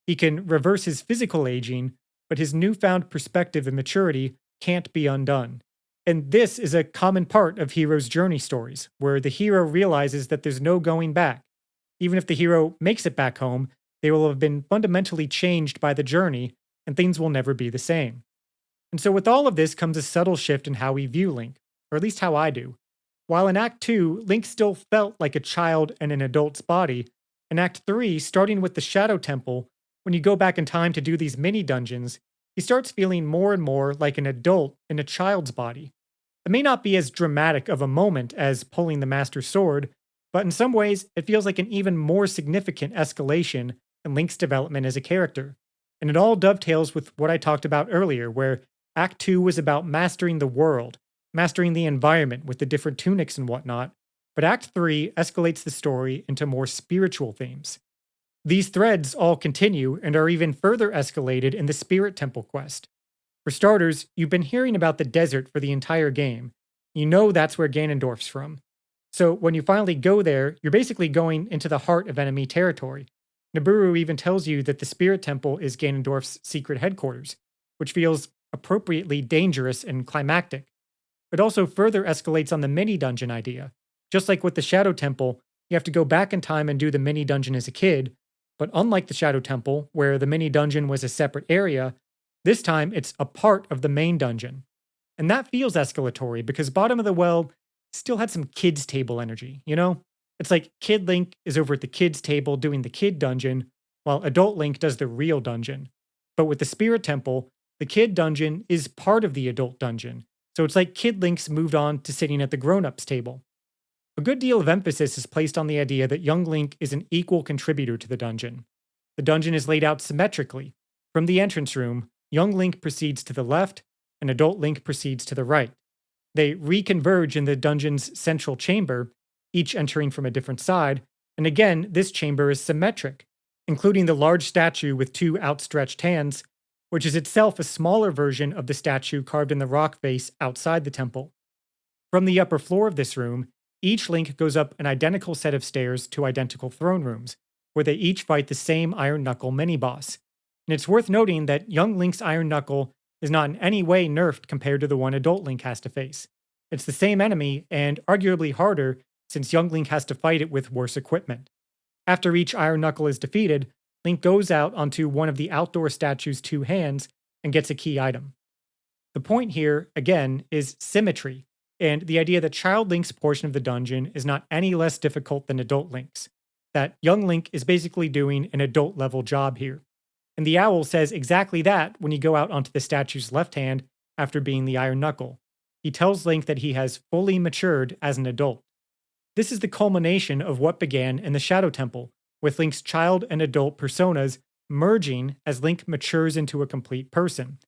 S1: He can reverse his physical aging, but his newfound perspective and maturity can't be undone. And this is a common part of heroes' journey stories, where the hero realizes that there's no going back. Even if the hero makes it back home, they will have been fundamentally changed by the journey, and things will never be the same. And so, with all of this comes a subtle shift in how we view Link, or at least how I do. While in Act 2, Link still felt like a child in an adult's body, in Act 3, starting with the Shadow Temple, when you go back in time to do these mini dungeons, he starts feeling more and more like an adult in a child's body. It may not be as dramatic of a moment as pulling the Master Sword, but in some ways, it feels like an even more significant escalation in Link's development as a character. And it all dovetails with what I talked about earlier, where Act 2 was about mastering the world, mastering the environment with the different tunics and whatnot, but Act 3 escalates the story into more spiritual themes. These threads all continue and are even further escalated in the Spirit Temple quest. For starters, you've been hearing about the desert for the entire game. You know that's where Ganondorf's from. So when you finally go there, you're basically going into the heart of enemy territory. Nibiru even tells you that the Spirit Temple is Ganondorf's secret headquarters, which feels appropriately dangerous and climactic. It also further escalates on the mini dungeon idea. Just like with the Shadow Temple, you have to go back in time and do the mini dungeon as a kid, but unlike the Shadow Temple, where the mini dungeon was a separate area, this time it's a part of the main dungeon. And that feels escalatory because Bottom of the Well still had some kids' table energy, you know? It's like Kid Link is over at the kids' table doing the kid dungeon, while adult Link does the real dungeon. But with the Spirit Temple, the kid dungeon is part of the adult dungeon. So it's like Kid Link's moved on to sitting at the grown ups table. A good deal of emphasis is placed on the idea that young Link is an equal contributor to the dungeon. The dungeon is laid out symmetrically. From the entrance room, young Link proceeds to the left, and adult Link proceeds to the right. They reconverge in the dungeon's central chamber, each entering from a different side, and again, this chamber is symmetric, including the large statue with two outstretched hands, which is itself a smaller version of the statue carved in the rock face outside the temple. From the upper floor of this room, each Link goes up an identical set of stairs to identical throne rooms, where they each fight the same Iron Knuckle mini boss. And it's worth noting that young Link's Iron Knuckle is not in any way nerfed compared to the one adult Link has to face. It's the same enemy, and arguably harder, since young Link has to fight it with worse equipment. After each Iron Knuckle is defeated, Link goes out onto one of the outdoor statue's two hands and gets a key item. The point here, again, is symmetry, and the idea that Child Link's portion of the dungeon is not any less difficult than adult Link's. That young Link is basically doing an adult level job here. And the owl says exactly that when you go out onto the statue's left hand after being the Iron Knuckle. He tells Link that he has fully matured as an adult. This is the culmination of what began in the Shadow Temple, with Link's child and adult personas merging as Link matures into a complete person.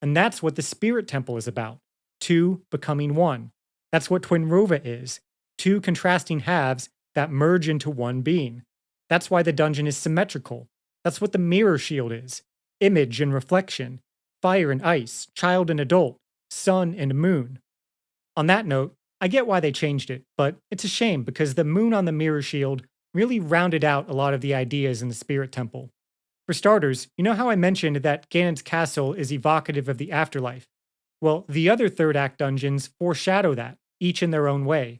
S1: And that's what the Spirit Temple is about, two becoming one. That's what Twinrova is, two contrasting halves that merge into one being. That's why the dungeon is symmetrical. That's what the mirror shield is, image and reflection, fire and ice, child and adult, sun and moon. On that note, I get why they changed it, but it's a shame because the moon on the mirror shield really rounded out a lot of the ideas in the Spirit Temple. For starters, you know how I mentioned that Ganon's castle is evocative of the afterlife? Well, the other third act dungeons foreshadow that, each in their own way.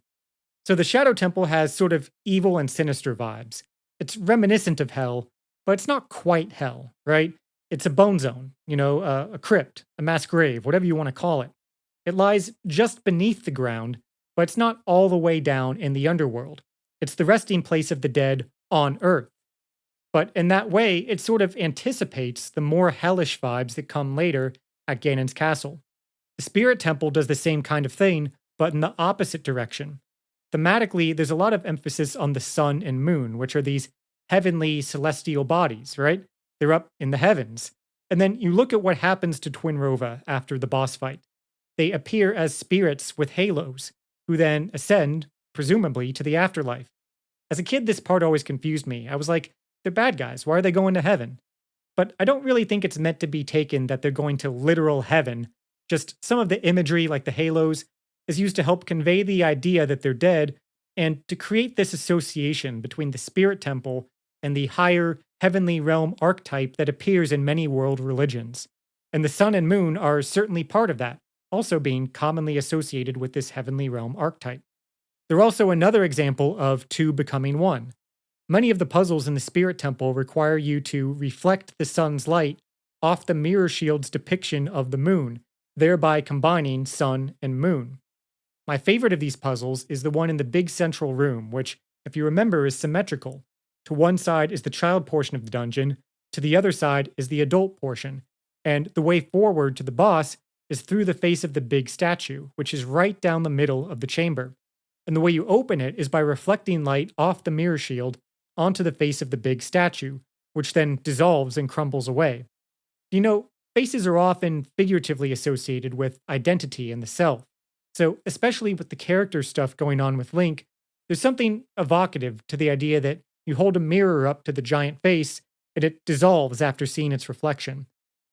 S1: So the Shadow Temple has sort of evil and sinister vibes. It's reminiscent of hell, but it's not quite hell, right? It's a bone zone, a crypt, a mass grave, whatever you want to call it. It lies just beneath the ground, but it's not all the way down in the underworld. It's the resting place of the dead on Earth. But in that way, it sort of anticipates the more hellish vibes that come later at Ganon's castle. The Spirit Temple does the same kind of thing, but in the opposite direction. Thematically, there's a lot of emphasis on the sun and moon, which are these heavenly celestial bodies, right? They're up in the heavens. And then you look at what happens to Twinrova after the boss fight. They appear as spirits with halos, who then ascend, presumably, to the afterlife. As a kid, this part always confused me. I was like, they're bad guys. Why are they going to heaven? But I don't really think it's meant to be taken that they're going to literal heaven. Just some of the imagery, like the halos, is used to help convey the idea that they're dead and to create this association between the Spirit Temple and the higher heavenly realm archetype that appears in many world religions. And the sun and moon are certainly part of that, also being commonly associated with this heavenly realm archetype. They're also another example of two becoming one. Many of the puzzles in the Spirit Temple require you to reflect the sun's light off the mirror shield's depiction of the moon, thereby combining sun and moon. My favorite of these puzzles is the one in the big central room, which, if you remember, is symmetrical. To one side is the child portion of the dungeon, to the other side is the adult portion, and the way forward to the boss is through the face of the big statue, which is right down the middle of the chamber. And the way you open it is by reflecting light off the mirror shield onto the face of the big statue, which then dissolves and crumbles away. Faces are often figuratively associated with identity and the self. So, especially with the character stuff going on with Link, there's something evocative to the idea that you hold a mirror up to the giant face and it dissolves after seeing its reflection.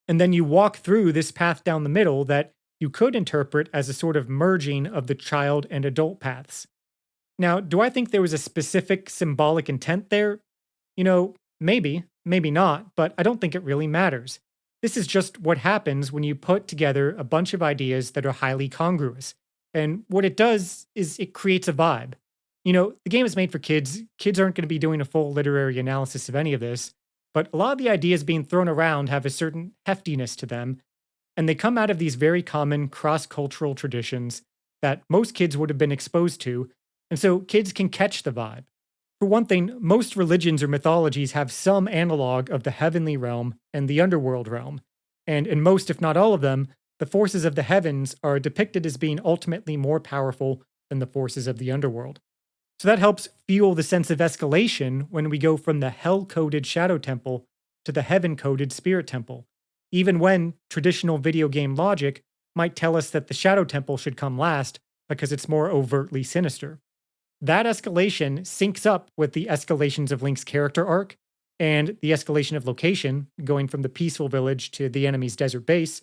S1: And then you walk through this path down the middle that you could interpret as a sort of merging of the child and adult paths. Now, do I think there was a specific symbolic intent there? Maybe, maybe not, but I don't think it really matters. This is just what happens when you put together a bunch of ideas that are highly congruous. And what it does is it creates a vibe. The game is made for kids. Kids aren't going to be doing a full literary analysis of any of this, but a lot of the ideas being thrown around have a certain heftiness to them, and they come out of these very common cross-cultural traditions that most kids would have been exposed to, and so kids can catch the vibe. For one thing, most religions or mythologies have some analog of the heavenly realm and the underworld realm. And in most, if not all of them, the forces of the heavens are depicted as being ultimately more powerful than the forces of the underworld. So that helps fuel the sense of escalation when we go from the hell coded Shadow Temple to the heaven coded Spirit Temple, even when traditional video game logic might tell us that the Shadow Temple should come last because it's more overtly sinister. That escalation syncs up with the escalations of Link's character arc and the escalation of location, going from the peaceful village to the enemy's desert base,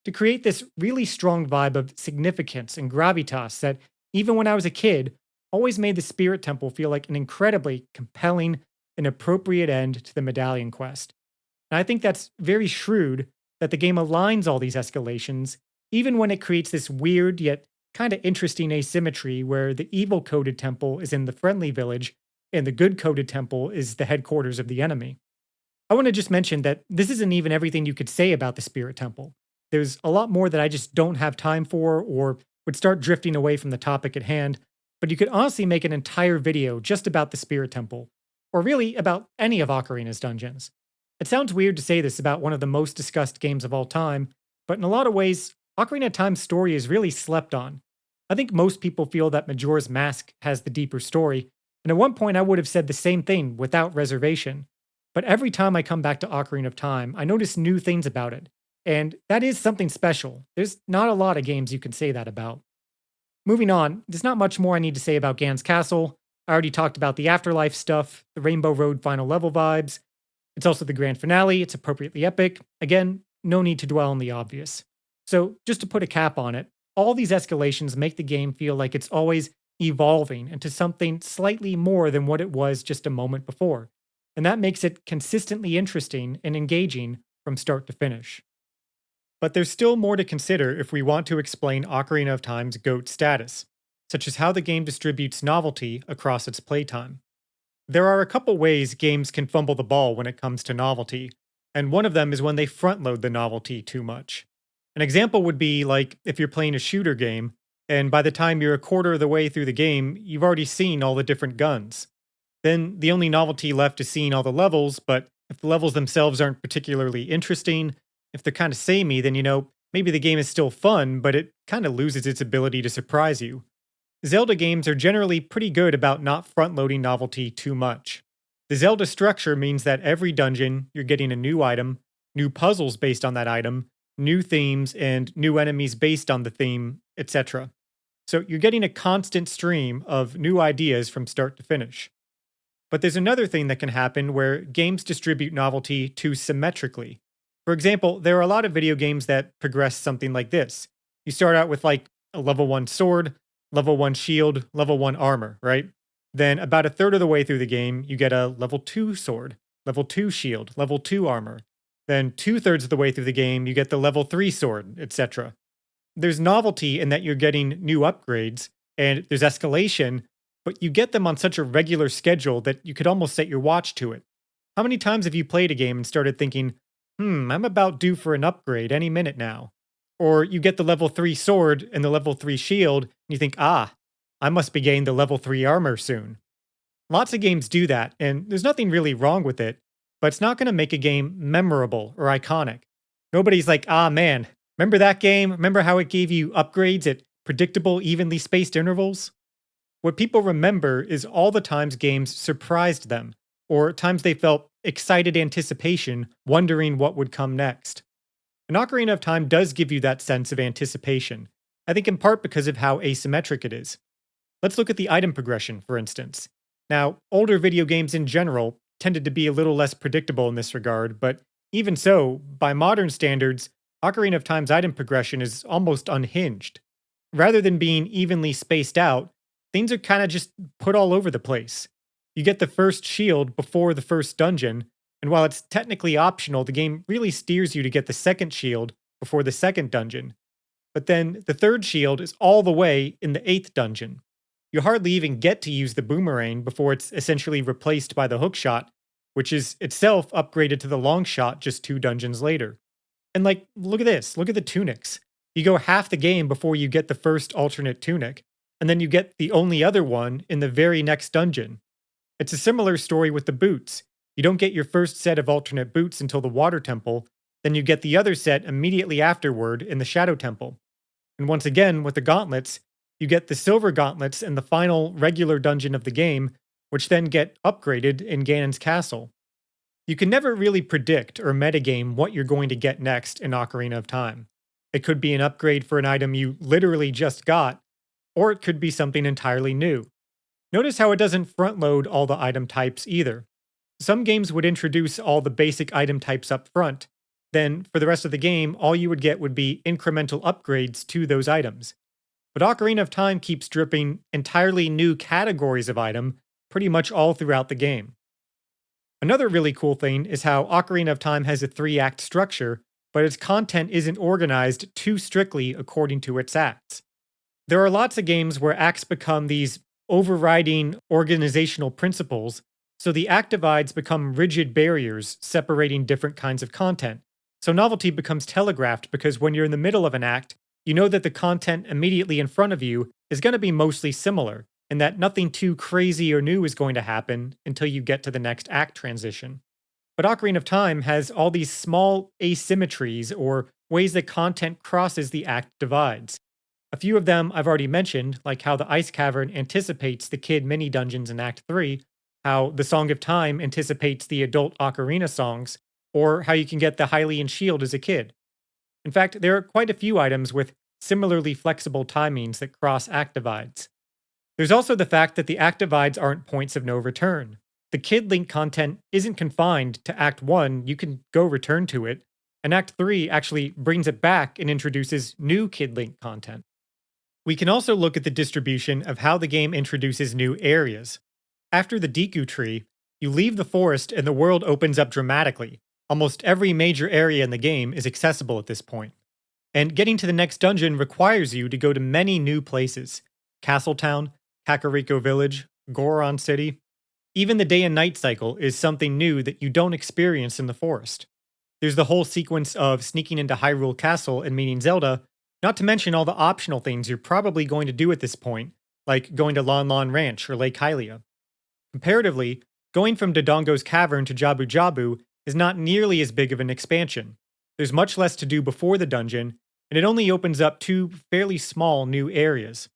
S1: to create this really strong vibe of significance and gravitas that, even when I was a kid, always made the Spirit Temple feel like an incredibly compelling and appropriate end to the Medallion quest. And I think that's very shrewd that the game aligns all these escalations, even when it creates this weird yet kind of interesting asymmetry where the evil coded temple is in the friendly village and the good coded temple is the headquarters of the enemy. I want to just mention that this isn't even everything you could say about the Spirit Temple. There's a lot more that I just don't have time for or would start drifting away from the topic at hand, but you could honestly make an entire video just about the Spirit Temple, or really about any of Ocarina's dungeons. It sounds weird to say this about one of the most discussed games of all time, but in a lot of ways, Ocarina of Time's story is really slept on. I think most people feel that Majora's Mask has the deeper story, and at one point I would have said the same thing without reservation. But every time I come back to Ocarina of Time, I notice new things about it, and that is something special. There's not a lot of games you can say that about. Moving on, there's not much more I need to say about Gan's Castle. I already talked about the afterlife stuff, the Rainbow Road final level vibes. It's also the grand finale, it's appropriately epic. Again, no need to dwell on the obvious. So, just to put a cap on it, all these escalations make the game feel like it's always evolving into something slightly more than what it was just a moment before. And that makes it consistently interesting and engaging from start to finish. But there's still more to consider if we want to explain Ocarina of Time's GOAT status, such as how the game distributes novelty across its playtime. There are a couple ways games can fumble the ball when it comes to novelty, and one of them is when they front load the novelty too much. An example would be like if you're playing a shooter game, and by the time you're a quarter of the way through the game, you've already seen all the different guns. Then the only novelty left is seeing all the levels, but if the levels themselves aren't particularly interesting, if they're kind of samey, then maybe the game is still fun, but it kind of loses its ability to surprise you. Zelda games are generally pretty good about not front loading novelty too much. The Zelda structure means that every dungeon, you're getting a new item, new puzzles based on that item, new themes, and new enemies based on the theme, etc. So you're getting a constant stream of new ideas from start to finish. But there's another thing that can happen where games distribute novelty too symmetrically. For example, there are a lot of video games that progress something like this. You start out with like a level 1 sword, level 1 shield, level 1 armor, right? Then about a third of the way through the game, you get a level 2 sword, level 2 shield, level 2 armor. Then 2/3 of the way through the game, you get the level 3 sword, etc. There's novelty in that you're getting new upgrades, and there's escalation, but you get them on such a regular schedule that you could almost set your watch to it. How many times have you played a game and started thinking, I'm about due for an upgrade any minute now? Or you get the level 3 sword and the level 3 shield, and you think, I must be getting the level 3 armor soon. Lots of games do that, and there's nothing really wrong with it, but it's not going to make a game memorable or iconic. Nobody's like, man, remember that game? Remember how it gave you upgrades at predictable, evenly spaced intervals? What people remember is all the times games surprised them, or times they felt excited anticipation, wondering what would come next. And Ocarina of Time does give you that sense of anticipation, I think in part because of how asymmetric it is. Let's look at the item progression, for instance. Now, older video games in general tended to be a little less predictable in this regard, but even so, by modern standards, Ocarina of Time's item progression is almost unhinged. Rather than being evenly spaced out, things are kind of just put all over the place. You get the first shield before the first dungeon, and while it's technically optional, the game really steers you to get the second shield before the second dungeon. But then the third shield is all the way in the 8th dungeon. You hardly even get to use the boomerang before it's essentially replaced by the hookshot, which is itself upgraded to the long shot just 2 dungeons later. And look at this, look at the tunics. You go half the game before you get the first alternate tunic, and then you get the only other one in the very next dungeon. It's a similar story with the boots. You don't get your first set of alternate boots until the Water Temple, then you get the other set immediately afterward in the Shadow Temple. And once again, with the gauntlets, you get the silver gauntlets in the final regular dungeon of the game, which then get upgraded in Ganon's castle. You can never really predict or metagame what you're going to get next in Ocarina of Time. It could be an upgrade for an item you literally just got, or it could be something entirely new. Notice how it doesn't front load all the item types either. Some games would introduce all the basic item types up front, then for the rest of the game, all you would get would be incremental upgrades to those items. But Ocarina of Time keeps dripping entirely new categories of item pretty much all throughout the game. Another really cool thing is how Ocarina of Time has a 3-act structure, but its content isn't organized too strictly according to its acts. There are lots of games where acts become these overriding organizational principles, so the act divides become rigid barriers separating different kinds of content. So novelty becomes telegraphed because when you're in the middle of an act, you know that the content immediately in front of you is going to be mostly similar, and that nothing too crazy or new is going to happen until you get to the next act transition. But Ocarina of Time has all these small asymmetries or ways that content crosses the act divides. A few of them I've already mentioned, like how the Ice Cavern anticipates the kid mini dungeons in Act 3, how the Song of Time anticipates the adult Ocarina songs, or how you can get the Hylian shield as a kid. In fact, there are quite a few items with similarly flexible timings that cross act divides. There's also the fact that the act divides aren't points of no return. The Kid Link content isn't confined to Act 1, you can go return to it, and Act 3 actually brings it back and introduces new Kid Link content. We can also look at the distribution of how the game introduces new areas. After the Deku Tree, you leave the forest and the world opens up dramatically. Almost every major area in the game is accessible at this point. And getting to the next dungeon requires you to go to many new places. Castletown, Kakariko Village, Goron City. Even the day and night cycle is something new that you don't experience in the forest. There's the whole sequence of sneaking into Hyrule Castle and meeting Zelda, not to mention all the optional things you're probably going to do at this point, like going to Lon Lon Ranch or Lake Hylia. Comparatively, going from Dodongo's Cavern to Jabu Jabu is not nearly as big of an expansion. There's much less to do before the dungeon, and it only opens up 2 fairly small new areas.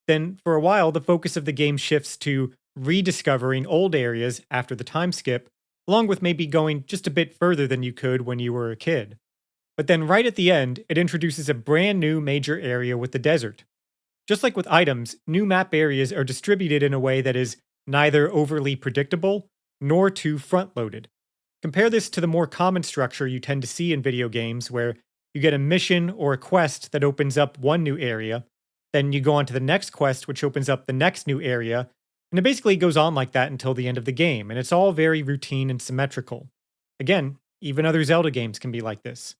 S1: Then, for a while, the focus of the game shifts to rediscovering old areas after the time skip, along with maybe going just a bit further than you could when you were a kid. But then right at the end, it introduces a brand new major area with the desert. Just like with items, new map areas are distributed in a way that is neither overly predictable nor too front-loaded. Compare this to the more common structure you tend to see in video games where you get a mission or a quest that opens up one new area, then you go on to the next quest which opens up the next new area, and it basically goes on like that until the end of the game, and it's all very routine and symmetrical. Again, even other Zelda games can be like this.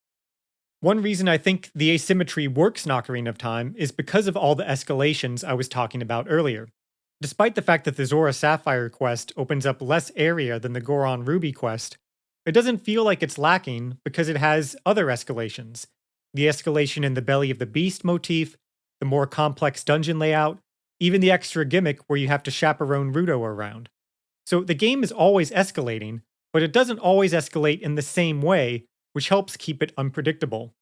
S1: One reason I think the asymmetry works in Ocarina of Time is because of all the escalations I was talking about earlier. Despite the fact that the Zora Sapphire quest opens up less area than the Goron Ruby quest, it doesn't feel like it's lacking because it has other escalations. The escalation in the Belly of the Beast motif, the more complex dungeon layout, even the extra gimmick where you have to chaperone Ruto around. So the game is always escalating, but it doesn't always escalate in the same way, which helps keep it unpredictable.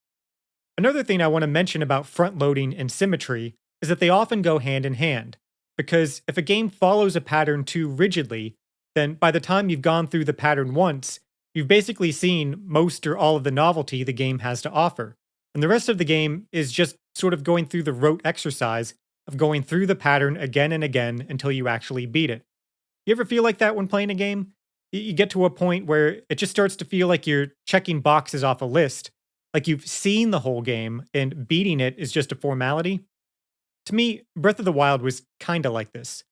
S1: Another thing I want to mention about front-loading and symmetry is that they often go hand in hand, because if a game follows a pattern too rigidly, then by the time you've gone through the pattern once, you've basically seen most or all of the novelty the game has to offer, and the rest of the game is just sort of going through the rote exercise of going through the pattern again and again until you actually beat it. You ever feel like that when playing a game? You get to a point where it just starts to feel like you're checking boxes off a list, like you've seen the whole game and beating it is just a formality. To me, Breath of the Wild was kinda like this.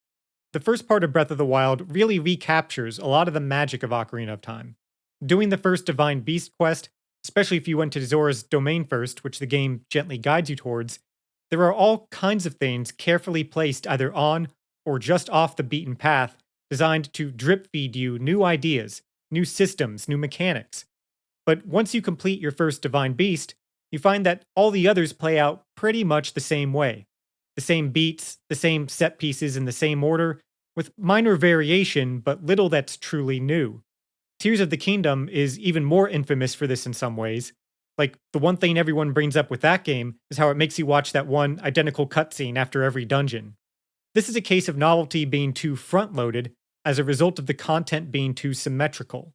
S1: The first part of Breath of the Wild really recaptures a lot of the magic of Ocarina of Time. Doing the first Divine Beast quest, especially if you went to Zora's domain first, which the game gently guides you towards, there are all kinds of things carefully placed either on or just off the beaten path designed to drip feed you new ideas, new systems, new mechanics. But once you complete your first Divine Beast, you find that all the others play out pretty much the same way. The same beats, the same set pieces in the same order, with minor variation but little that's truly new. Tears of the Kingdom is even more infamous for this in some ways. Like, the one thing everyone brings up with that game is how it makes you watch that one identical cutscene after every dungeon. This is a case of novelty being too front loaded as a result of the content being too symmetrical.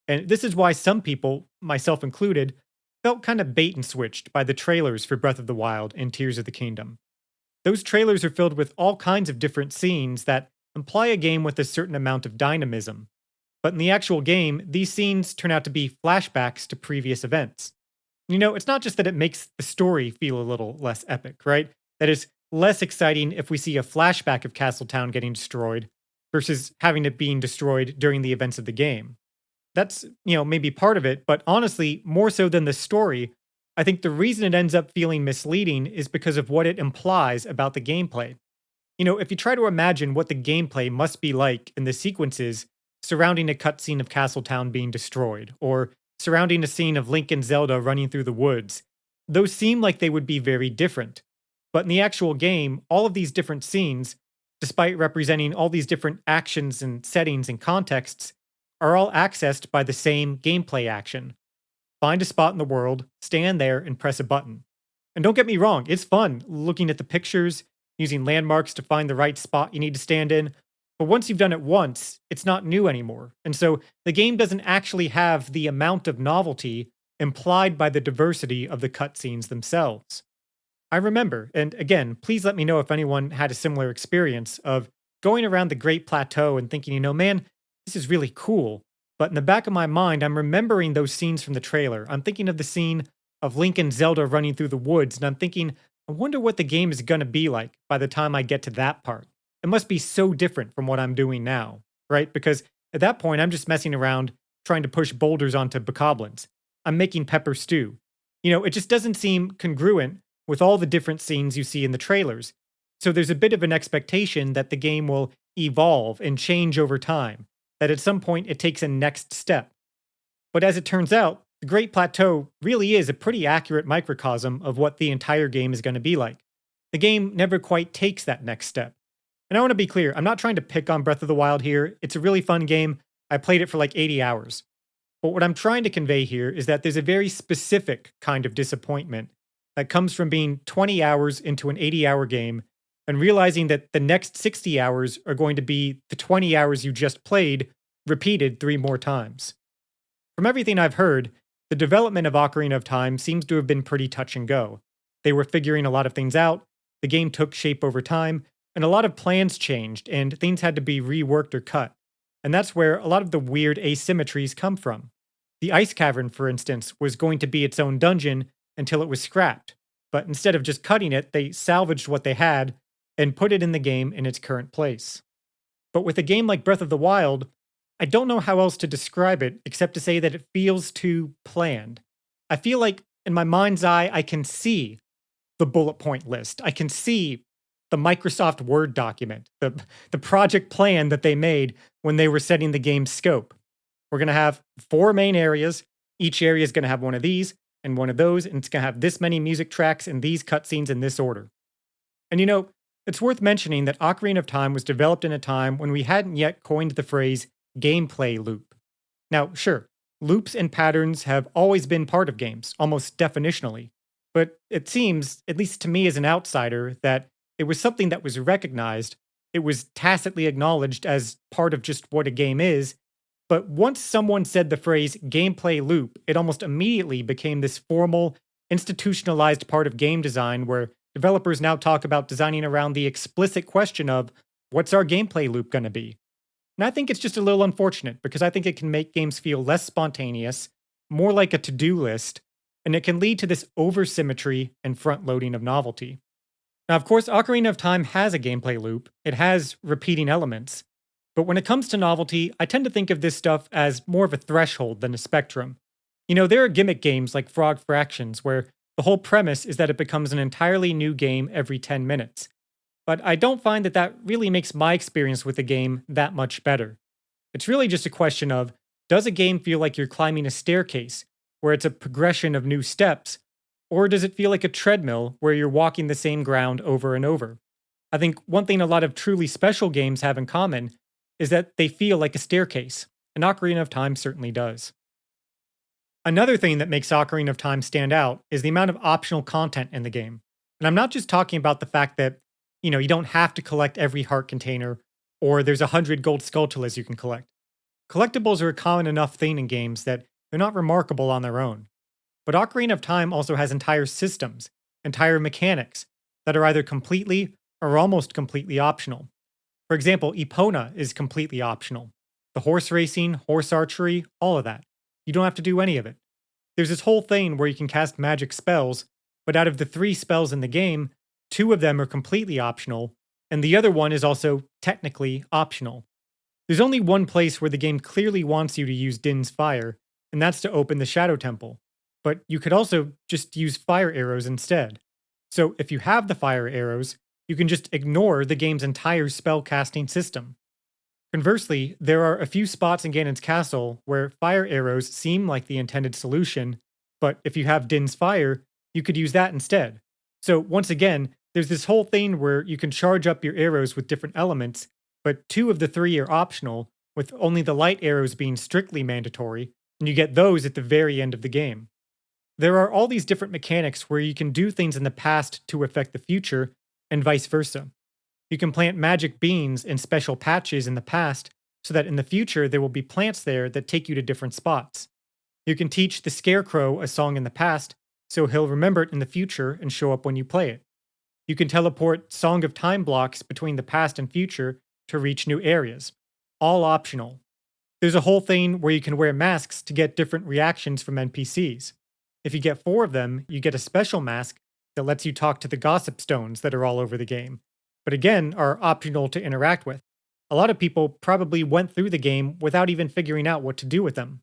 S1: And this is why some people, myself included, felt kind of bait and switched by the trailers for Breath of the Wild and Tears of the Kingdom. Those trailers are filled with all kinds of different scenes that imply a game with a certain amount of dynamism. But in the actual game, these scenes turn out to be flashbacks to previous events. It's not just that it makes the story feel a little less epic, right? That is less exciting if we see a flashback of Castletown getting destroyed versus having it being destroyed during the events of the game. That's, maybe part of it, but honestly, more so than the story, I think the reason it ends up feeling misleading is because of what it implies about the gameplay. If you try to imagine what the gameplay must be like in the sequences surrounding a cutscene of Castletown being destroyed, or surrounding a scene of Link and Zelda running through the woods, those seem like they would be very different. But in the actual game, all of these different scenes, despite representing all these different actions and settings and contexts, are all accessed by the same gameplay action. Find a spot in the world, stand there, and press a button. And don't get me wrong, it's fun looking at the pictures, using landmarks to find the right spot you need to stand in. But once you've done it once, it's not new anymore. And so the game doesn't actually have the amount of novelty implied by the diversity of the cutscenes themselves. I remember, and again, please let me know if anyone had a similar experience of going around the Great Plateau and thinking, man, this is really cool. But in the back of my mind, I'm remembering those scenes from the trailer. I'm thinking of the scene of Link and Zelda running through the woods, and I'm thinking, I wonder what the game is going to be like by the time I get to that part. It must be so different from what I'm doing now, right? Because at that point, I'm just messing around trying to push boulders onto bokoblins. I'm making pepper stew. It just doesn't seem congruent with all the different scenes you see in the trailers. So there's a bit of an expectation that the game will evolve and change over time, that at some point it takes a next step. But as it turns out, the Great Plateau really is a pretty accurate microcosm of what the entire game is going to be like. The game never quite takes that next step. And I want to be clear, I'm not trying to pick on Breath of the Wild here. It's a really fun game. I played it for like 80 hours. But what I'm trying to convey here is that there's a very specific kind of disappointment that comes from being 20 hours into an 80-hour game and realizing that the next 60 hours are going to be the 20 hours you just played repeated 3 more times. From everything I've heard, the development of Ocarina of Time seems to have been pretty touch and go. They were figuring a lot of things out, the game took shape over time, and a lot of plans changed and things had to be reworked or cut. And that's where a lot of the weird asymmetries come from. The ice cavern, for instance, was going to be its own dungeon until it was scrapped. But instead of just cutting it, they salvaged what they had and put it in the game in its current place. But with a game like Breath of the Wild, I don't know how else to describe it except to say that it feels too planned. I feel like in my mind's eye, I can see the bullet point list. I can see the Microsoft Word document, the project plan that they made when they were setting the game's scope. We're going to have 4 main areas. Each area is going to have one of these and one of those, and it's going to have this many music tracks and these cutscenes in this order. And it's worth mentioning that Ocarina of Time was developed in a time when we hadn't yet coined the phrase gameplay loop. Now, sure, loops and patterns have always been part of games, almost definitionally. But it seems, at least to me as an outsider, that it was something that was recognized, it was tacitly acknowledged as part of just what a game is. But once someone said the phrase gameplay loop, it almost immediately became this formal, institutionalized part of game design where developers now talk about designing around the explicit question of what's our gameplay loop going to be? And I think it's just a little unfortunate because I think it can make games feel less spontaneous, more like a to-do list, and it can lead to this oversimetry and front-loading of novelty. Now, of course, Ocarina of Time has a gameplay loop. It has repeating elements. But when it comes to novelty, I tend to think of this stuff as more of a threshold than a spectrum. There are gimmick games like Frog Fractions where the whole premise is that it becomes an entirely new game every 10 minutes. But I don't find that that really makes my experience with the game that much better. It's really just a question of, does a game feel like you're climbing a staircase, where it's a progression of new steps, or does it feel like a treadmill where you're walking the same ground over and over? I think one thing a lot of truly special games have in common is that they feel like a staircase, and Ocarina of Time certainly does. Another thing that makes Ocarina of Time stand out is the amount of optional content in the game. And I'm not just talking about the fact that, you don't have to collect every heart container or there's 100 gold skulltulas you can collect. Collectibles are a common enough thing in games that they're not remarkable on their own. But Ocarina of Time also has entire systems, entire mechanics that are either completely or almost completely optional. For example, Epona is completely optional. The horse racing, horse archery, all of that. You don't have to do any of it. There's this whole thing where you can cast magic spells, but out of the 3 spells in the game, 2 of them are completely optional, and the other one is also technically optional. There's only one place where the game clearly wants you to use Din's Fire, and that's to open the Shadow Temple. But you could also just use fire arrows instead. So if you have the fire arrows, you can just ignore the game's entire spell casting system. Conversely, there are a few spots in Ganon's castle where fire arrows seem like the intended solution, but if you have Din's Fire, you could use that instead. So once again, there's this whole thing where you can charge up your arrows with different elements, but 2 of the 3 are optional, with only the light arrows being strictly mandatory, and you get those at the very end of the game. There are all these different mechanics where you can do things in the past to affect the future, and vice versa. You can plant magic beans in special patches in the past so that in the future there will be plants there that take you to different spots. You can teach the Scarecrow a song in the past so he'll remember it in the future and show up when you play it. You can teleport Song of Time blocks between the past and future to reach new areas. All optional. There's a whole thing where you can wear masks to get different reactions from NPCs. If you get 4 of them, you get a special mask that lets you talk to the gossip stones that are all over the game, but again are optional to interact with. A lot of people probably went through the game without even figuring out what to do with them.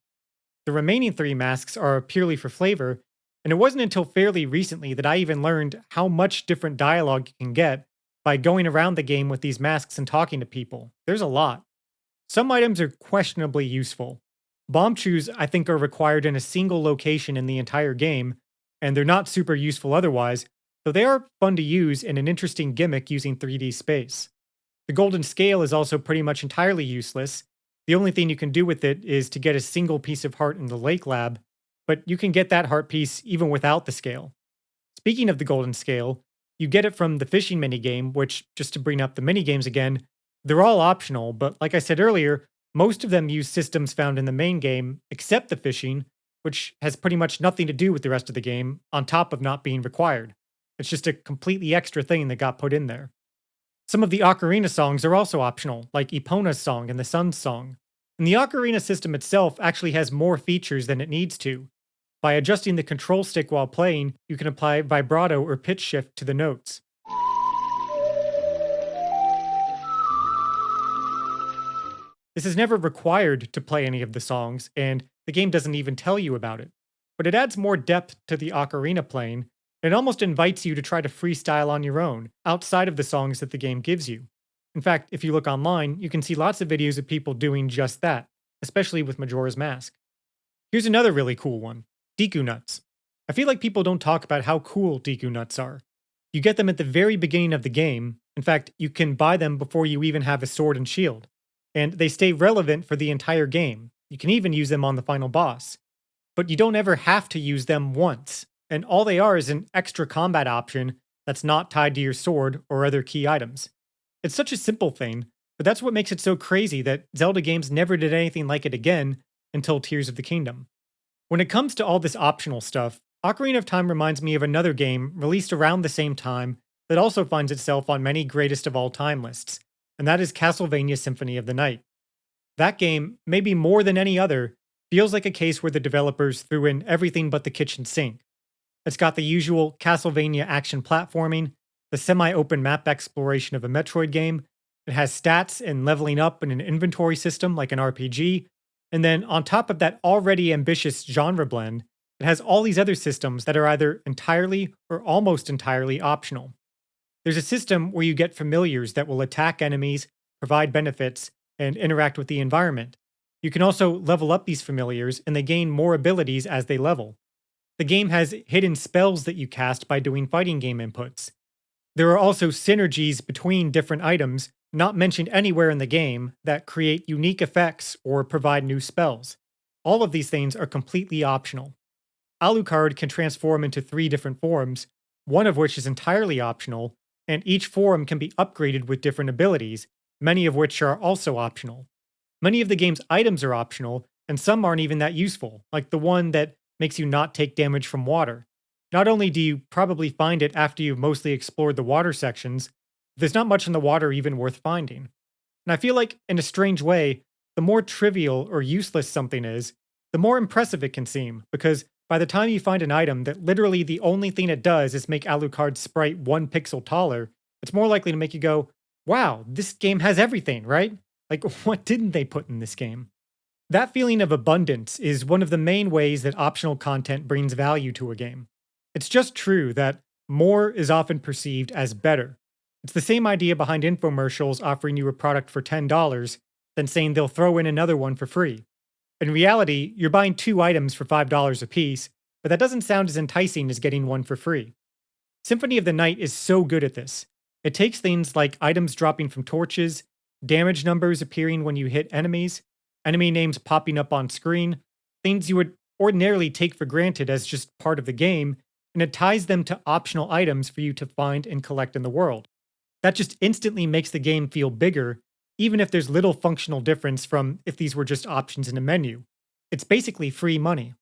S1: The remaining 3 masks are purely for flavor, and it wasn't until fairly recently that I even learned how much different dialogue you can get by going around the game with these masks and talking to people. There's a lot. Some items are questionably useful. Bomb chews, I think, are required in a single location in the entire game, and they're not super useful otherwise, though they are fun to use and an interesting gimmick using 3D space. The golden scale is also pretty much entirely useless. The only thing you can do with it is to get a single piece of heart in the lake lab, but you can get that heart piece even without the scale. Speaking of the golden scale, you get it from the fishing minigame, which, just to bring up the minigames again, they're all optional, but like I said earlier, most of them use systems found in the main game, except the fishing, which has pretty much nothing to do with the rest of the game, on top of not being required. It's just a completely extra thing that got put in there. Some of the Ocarina songs are also optional, like Epona's song and the Sun's song. And the Ocarina system itself actually has more features than it needs to. By adjusting the control stick while playing, you can apply vibrato or pitch shift to the notes. This is never required to play any of the songs, and the game doesn't even tell you about it. But it adds more depth to the ocarina playing, and it almost invites you to try to freestyle on your own, outside of the songs that the game gives you. In fact, if you look online, you can see lots of videos of people doing just that, especially with Majora's Mask. Here's another really cool one, Deku Nuts. I feel like people don't talk about how cool Deku Nuts are. You get them at the very beginning of the game. In fact, you can buy them before you even have a sword and shield. And they stay relevant for the entire game. You can even use them on the final boss. But you don't ever have to use them once, and all they are is an extra combat option that's not tied to your sword or other key items. It's such a simple thing, but that's what makes it so crazy that Zelda games never did anything like it again until Tears of the Kingdom. When it comes to all this optional stuff, Ocarina of Time reminds me of another game released around the same time that also finds itself on many greatest of all time lists, and that is Castlevania Symphony of the Night. That game, maybe more than any other, feels like a case where the developers threw in everything but the kitchen sink. It's got the usual Castlevania action platforming, the semi-open map exploration of a Metroid game, it has stats and leveling up and an inventory system like an RPG, and then on top of that already ambitious genre blend, it has all these other systems that are either entirely or almost entirely optional. There's a system where you get familiars that will attack enemies, provide benefits, and interact with the environment. You can also level up these familiars, and they gain more abilities as they level. The game has hidden spells that you cast by doing fighting game inputs. There are also synergies between different items, not mentioned anywhere in the game, that create unique effects or provide new spells. All of these things are completely optional. Alucard can transform into three different forms, one of which is entirely optional, and each form can be upgraded with different abilities, many of which are also optional. Many of the game's items are optional, and some aren't even that useful, like the one that makes you not take damage from water. Not only do you probably find it after you've mostly explored the water sections, there's not much in the water even worth finding. And I feel like, in a strange way, the more trivial or useless something is, the more impressive it can seem, because by the time you find an item that literally the only thing it does is make Alucard's sprite 1 pixel taller, it's more likely to make you go, wow, this game has everything, right? Like, what didn't they put in this game? That feeling of abundance is one of the main ways that optional content brings value to a game. It's just true that more is often perceived as better. It's the same idea behind infomercials offering you a product for $10 than saying they'll throw in another one for free. In reality, you're buying two items for $5 a piece, but that doesn't sound as enticing as getting one for free. Symphony of the Night is so good at this. It takes things like items dropping from torches, damage numbers appearing when you hit enemies, enemy names popping up on screen, things you would ordinarily take for granted as just part of the game, and it ties them to optional items for you to find and collect in the world. That just instantly makes the game feel bigger, even if there's little functional difference from if these were just options in a menu. It's basically free money.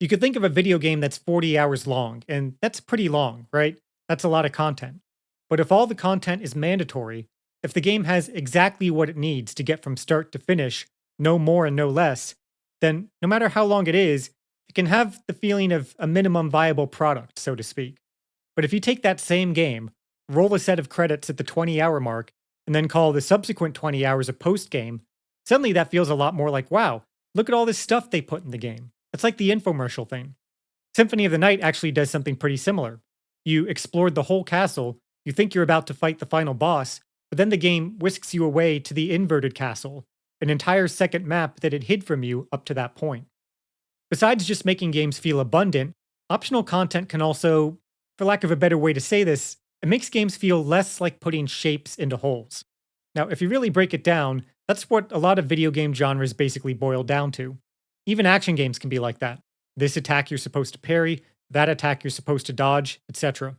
S1: You could think of a video game that's 40 hours long, and that's pretty long, right? That's a lot of content. But if all the content is mandatory, if the game has exactly what it needs to get from start to finish, no more and no less, then no matter how long it is, it can have the feeling of a minimum viable product, so to speak. But if you take that same game, roll a set of credits at the 20-hour mark, and then call the subsequent 20 hours a post game, suddenly that feels a lot more like, wow, look at all this stuff they put in the game. It's like the infomercial thing. Symphony of the Night actually does something pretty similar. You explored the whole castle, you think you're about to fight the final boss, but then the game whisks you away to the inverted castle, an entire second map that it hid from you up to that point. Besides just making games feel abundant, optional content can also, for lack of a better way to say this, it makes games feel less like putting shapes into holes. Now, if you really break it down, that's what a lot of video game genres basically boil down to. Even action games can be like that. This attack you're supposed to parry, that attack you're supposed to dodge, etc.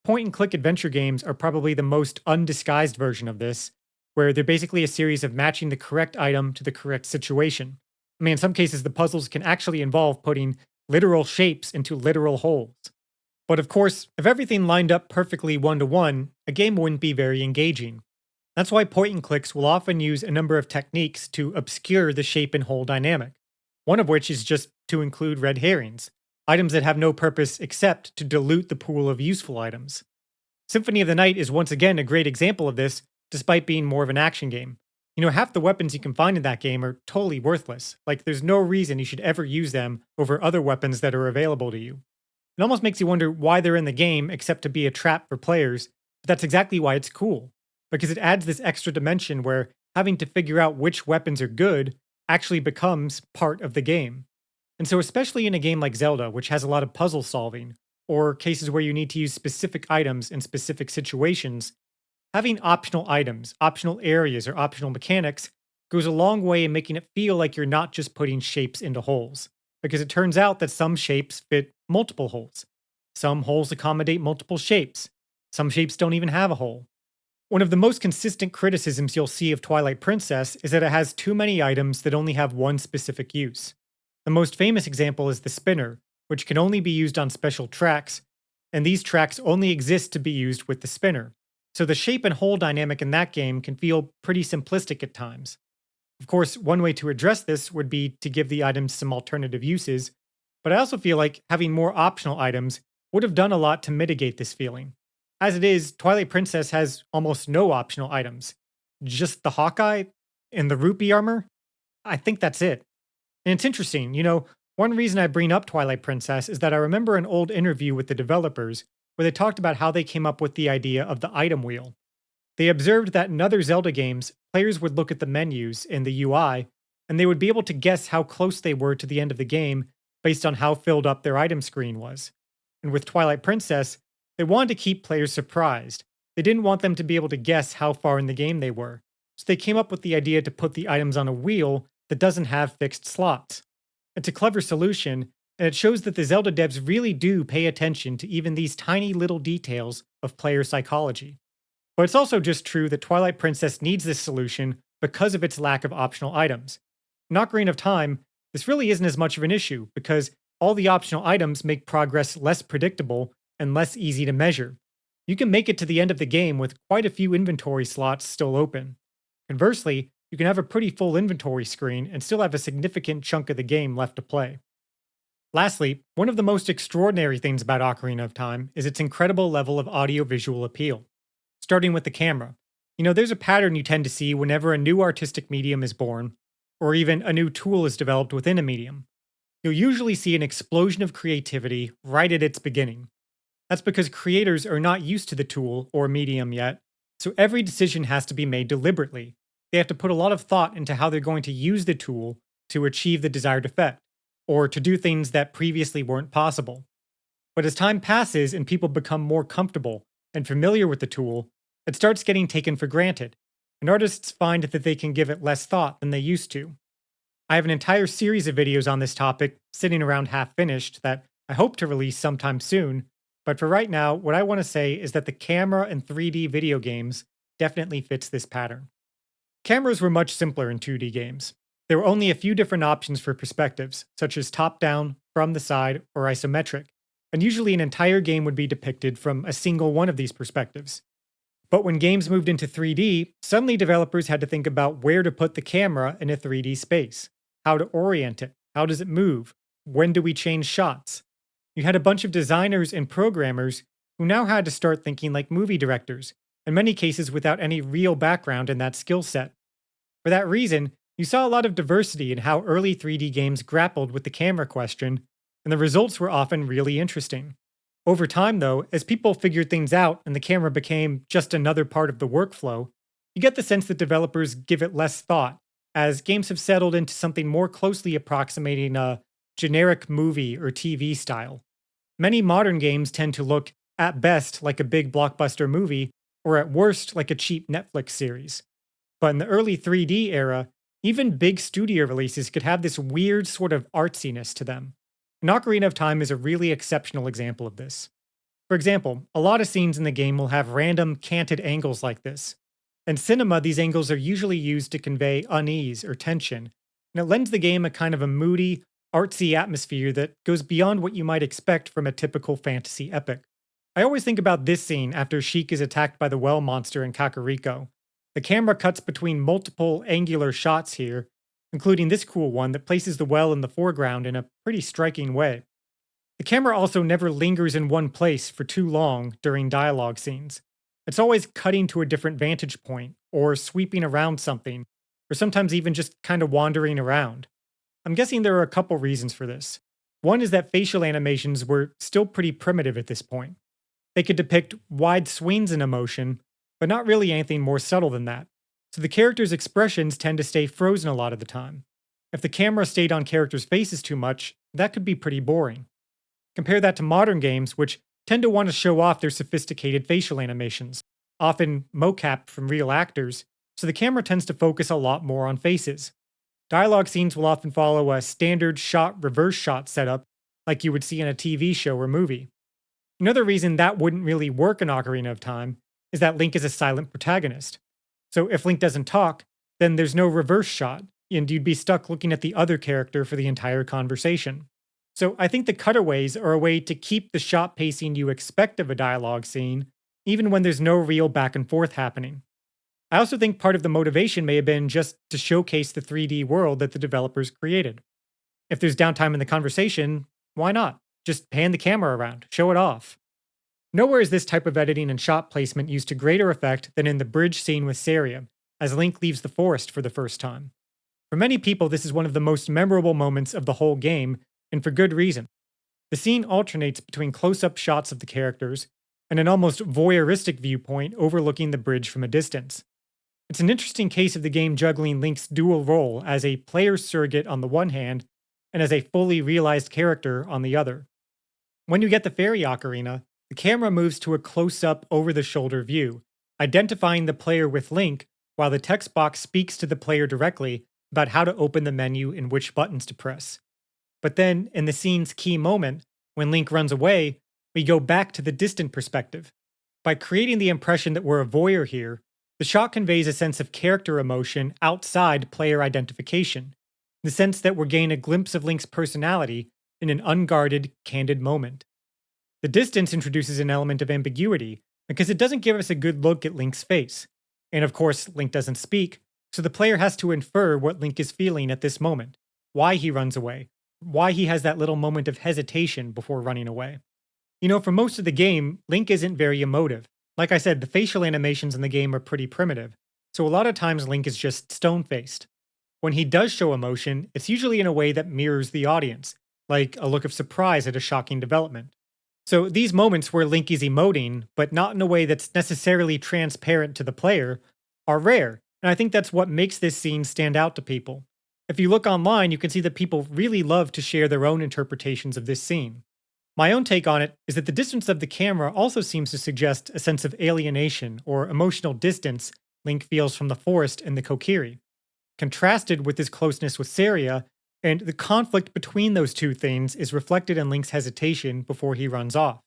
S1: Point and click adventure games are probably the most undisguised version of this, where they're basically a series of matching the correct item to the correct situation. I mean, in some cases, the puzzles can actually involve putting literal shapes into literal holes. But of course, if everything lined up perfectly one to one, a game wouldn't be very engaging. That's why point and clicks will often use a number of techniques to obscure the shape and hole dynamic. One of which is just to include red herrings, items that have no purpose except to dilute the pool of useful items. Symphony of the Night is once again a great example of this, despite being more of an action game. You know, half the weapons you can find in that game are totally worthless. Like, there's no reason you should ever use them over other weapons that are available to you. It almost makes you wonder why they're in the game except to be a trap for players, but that's exactly why it's cool. Because it adds this extra dimension where having to figure out which weapons are good actually becomes part of the game. And so, especially in a game like Zelda, which has a lot of puzzle solving, or cases where you need to use specific items in specific situations, having optional items, optional areas, or optional mechanics goes a long way in making it feel like you're not just putting shapes into holes. Because it turns out that some shapes fit multiple holes. Some holes accommodate multiple shapes. Some shapes don't even have a hole. One of the most consistent criticisms you'll see of Twilight Princess is that it has too many items that only have one specific use. The most famous example is the spinner, which can only be used on special tracks, and these tracks only exist to be used with the spinner. So the shape and hole dynamic in that game can feel pretty simplistic at times. Of course, one way to address this would be to give the items some alternative uses, but I also feel like having more optional items would have done a lot to mitigate this feeling. As it is, Twilight Princess has almost no optional items. Just the Hawkeye and the rupee armor? I think that's it. And it's interesting, one reason I bring up Twilight Princess is that I remember an old interview with the developers where they talked about how they came up with the idea of the item wheel. They observed that in other Zelda games, players would look at the menus in the UI, and they would be able to guess how close they were to the end of the game based on how filled up their item screen was. And with Twilight Princess, They wanted to keep players surprised. They didn't want them to be able to guess how far in the game they were. So they came up with the idea to put the items on a wheel that doesn't have fixed slots. It's a clever solution, and it shows that the Zelda devs really do pay attention to even these tiny little details of player psychology. But it's also just true that Twilight Princess needs this solution because of its lack of optional items. In Ocarina of Time, this really isn't as much of an issue because all the optional items make progress less predictable and less easy to measure. You can make it to the end of the game with quite a few inventory slots still open. Conversely, you can have a pretty full inventory screen and still have a significant chunk of the game left to play. Lastly, one of the most extraordinary things about Ocarina of Time is its incredible level of audiovisual appeal. Starting with the camera. There's a pattern you tend to see whenever a new artistic medium is born, or even a new tool is developed within a medium. You'll usually see an explosion of creativity right at its beginning. That's because creators are not used to the tool or medium yet, so every decision has to be made deliberately. They have to put a lot of thought into how they're going to use the tool to achieve the desired effect, or to do things that previously weren't possible. But as time passes and people become more comfortable and familiar with the tool, it starts getting taken for granted, and artists find that they can give it less thought than they used to. I have an entire series of videos on this topic sitting around half finished that I hope to release sometime soon, but for right now, what I want to say is that the camera in 3D video games definitely fits this pattern. Cameras were much simpler in 2D games. There were only a few different options for perspectives, such as top-down, from the side, or isometric, and usually an entire game would be depicted from a single one of these perspectives. But when games moved into 3D, suddenly developers had to think about where to put the camera in a 3D space, how to orient it, how does it move, when do we change shots. You had a bunch of designers and programmers who now had to start thinking like movie directors, in many cases without any real background in that skill set. For that reason, you saw a lot of diversity in how early 3D games grappled with the camera question, and the results were often really interesting. Over time, though, as people figured things out and the camera became just another part of the workflow, you get the sense that developers give it less thought, as games have settled into something more closely approximating a generic movie or TV style. Many modern games tend to look, at best, like a big blockbuster movie, or at worst, like a cheap Netflix series. But in the early 3D era, even big studio releases could have this weird sort of artsiness to them. And Ocarina of Time is a really exceptional example of this. For example, a lot of scenes in the game will have random canted angles like this. In cinema, these angles are usually used to convey unease or tension, and it lends the game a kind of a moody, artsy atmosphere that goes beyond what you might expect from a typical fantasy epic. I always think about this scene after Sheik is attacked by the well monster in Kakariko. The camera cuts between multiple angular shots here, including this cool one that places the well in the foreground in a pretty striking way. The camera also never lingers in one place for too long during dialogue scenes. It's always cutting to a different vantage point, or sweeping around something, or sometimes even just kind of wandering around. I'm guessing there are a couple reasons for this. One is that facial animations were still pretty primitive at this point. They could depict wide swings in emotion, but not really anything more subtle than that. So the characters' expressions tend to stay frozen a lot of the time. If the camera stayed on characters' faces too much, that could be pretty boring. Compare that to modern games, which tend to want to show off their sophisticated facial animations, often mocap from real actors, so the camera tends to focus a lot more on faces. Dialogue scenes will often follow a standard shot reverse shot setup, like you would see in a TV show or movie. Another reason that wouldn't really work in Ocarina of Time is that Link is a silent protagonist. So if Link doesn't talk, then there's no reverse shot, and you'd be stuck looking at the other character for the entire conversation. So I think the cutaways are a way to keep the shot pacing you expect of a dialogue scene, even when there's no real back and forth happening. I also think part of the motivation may have been just to showcase the 3D world that the developers created. If there's downtime in the conversation, why not? Just pan the camera around, show it off. Nowhere is this type of editing and shot placement used to greater effect than in the bridge scene with Saria, as Link leaves the forest for the first time. For many people, this is one of the most memorable moments of the whole game, and for good reason. The scene alternates between close-up shots of the characters and an almost voyeuristic viewpoint overlooking the bridge from a distance. It's an interesting case of the game juggling Link's dual role as a player surrogate on the one hand, and as a fully realized character on the other. When you get the fairy ocarina, the camera moves to a close up over the shoulder view, identifying the player with Link while the text box speaks to the player directly about how to open the menu and which buttons to press. But then, in the scene's key moment, when Link runs away, we go back to the distant perspective. By creating the impression that we're a voyeur here, the shot conveys a sense of character emotion outside player identification, the sense that we're getting a glimpse of Link's personality in an unguarded, candid moment. The distance introduces an element of ambiguity because it doesn't give us a good look at Link's face. And of course, Link doesn't speak, so the player has to infer what Link is feeling at this moment, why he runs away, why he has that little moment of hesitation before running away. For most of the game, Link isn't very emotive. Like I said, the facial animations in the game are pretty primitive, so a lot of times Link is just stone faced. When he does show emotion, it's usually in a way that mirrors the audience, like a look of surprise at a shocking development. So these moments where Link is emoting, but not in a way that's necessarily transparent to the player, are rare, and I think that's what makes this scene stand out to people. If you look online, you can see that people really love to share their own interpretations of this scene. My own take on it is that the distance of the camera also seems to suggest a sense of alienation or emotional distance Link feels from the forest and the Kokiri, contrasted with his closeness with Saria, and the conflict between those two things is reflected in Link's hesitation before he runs off.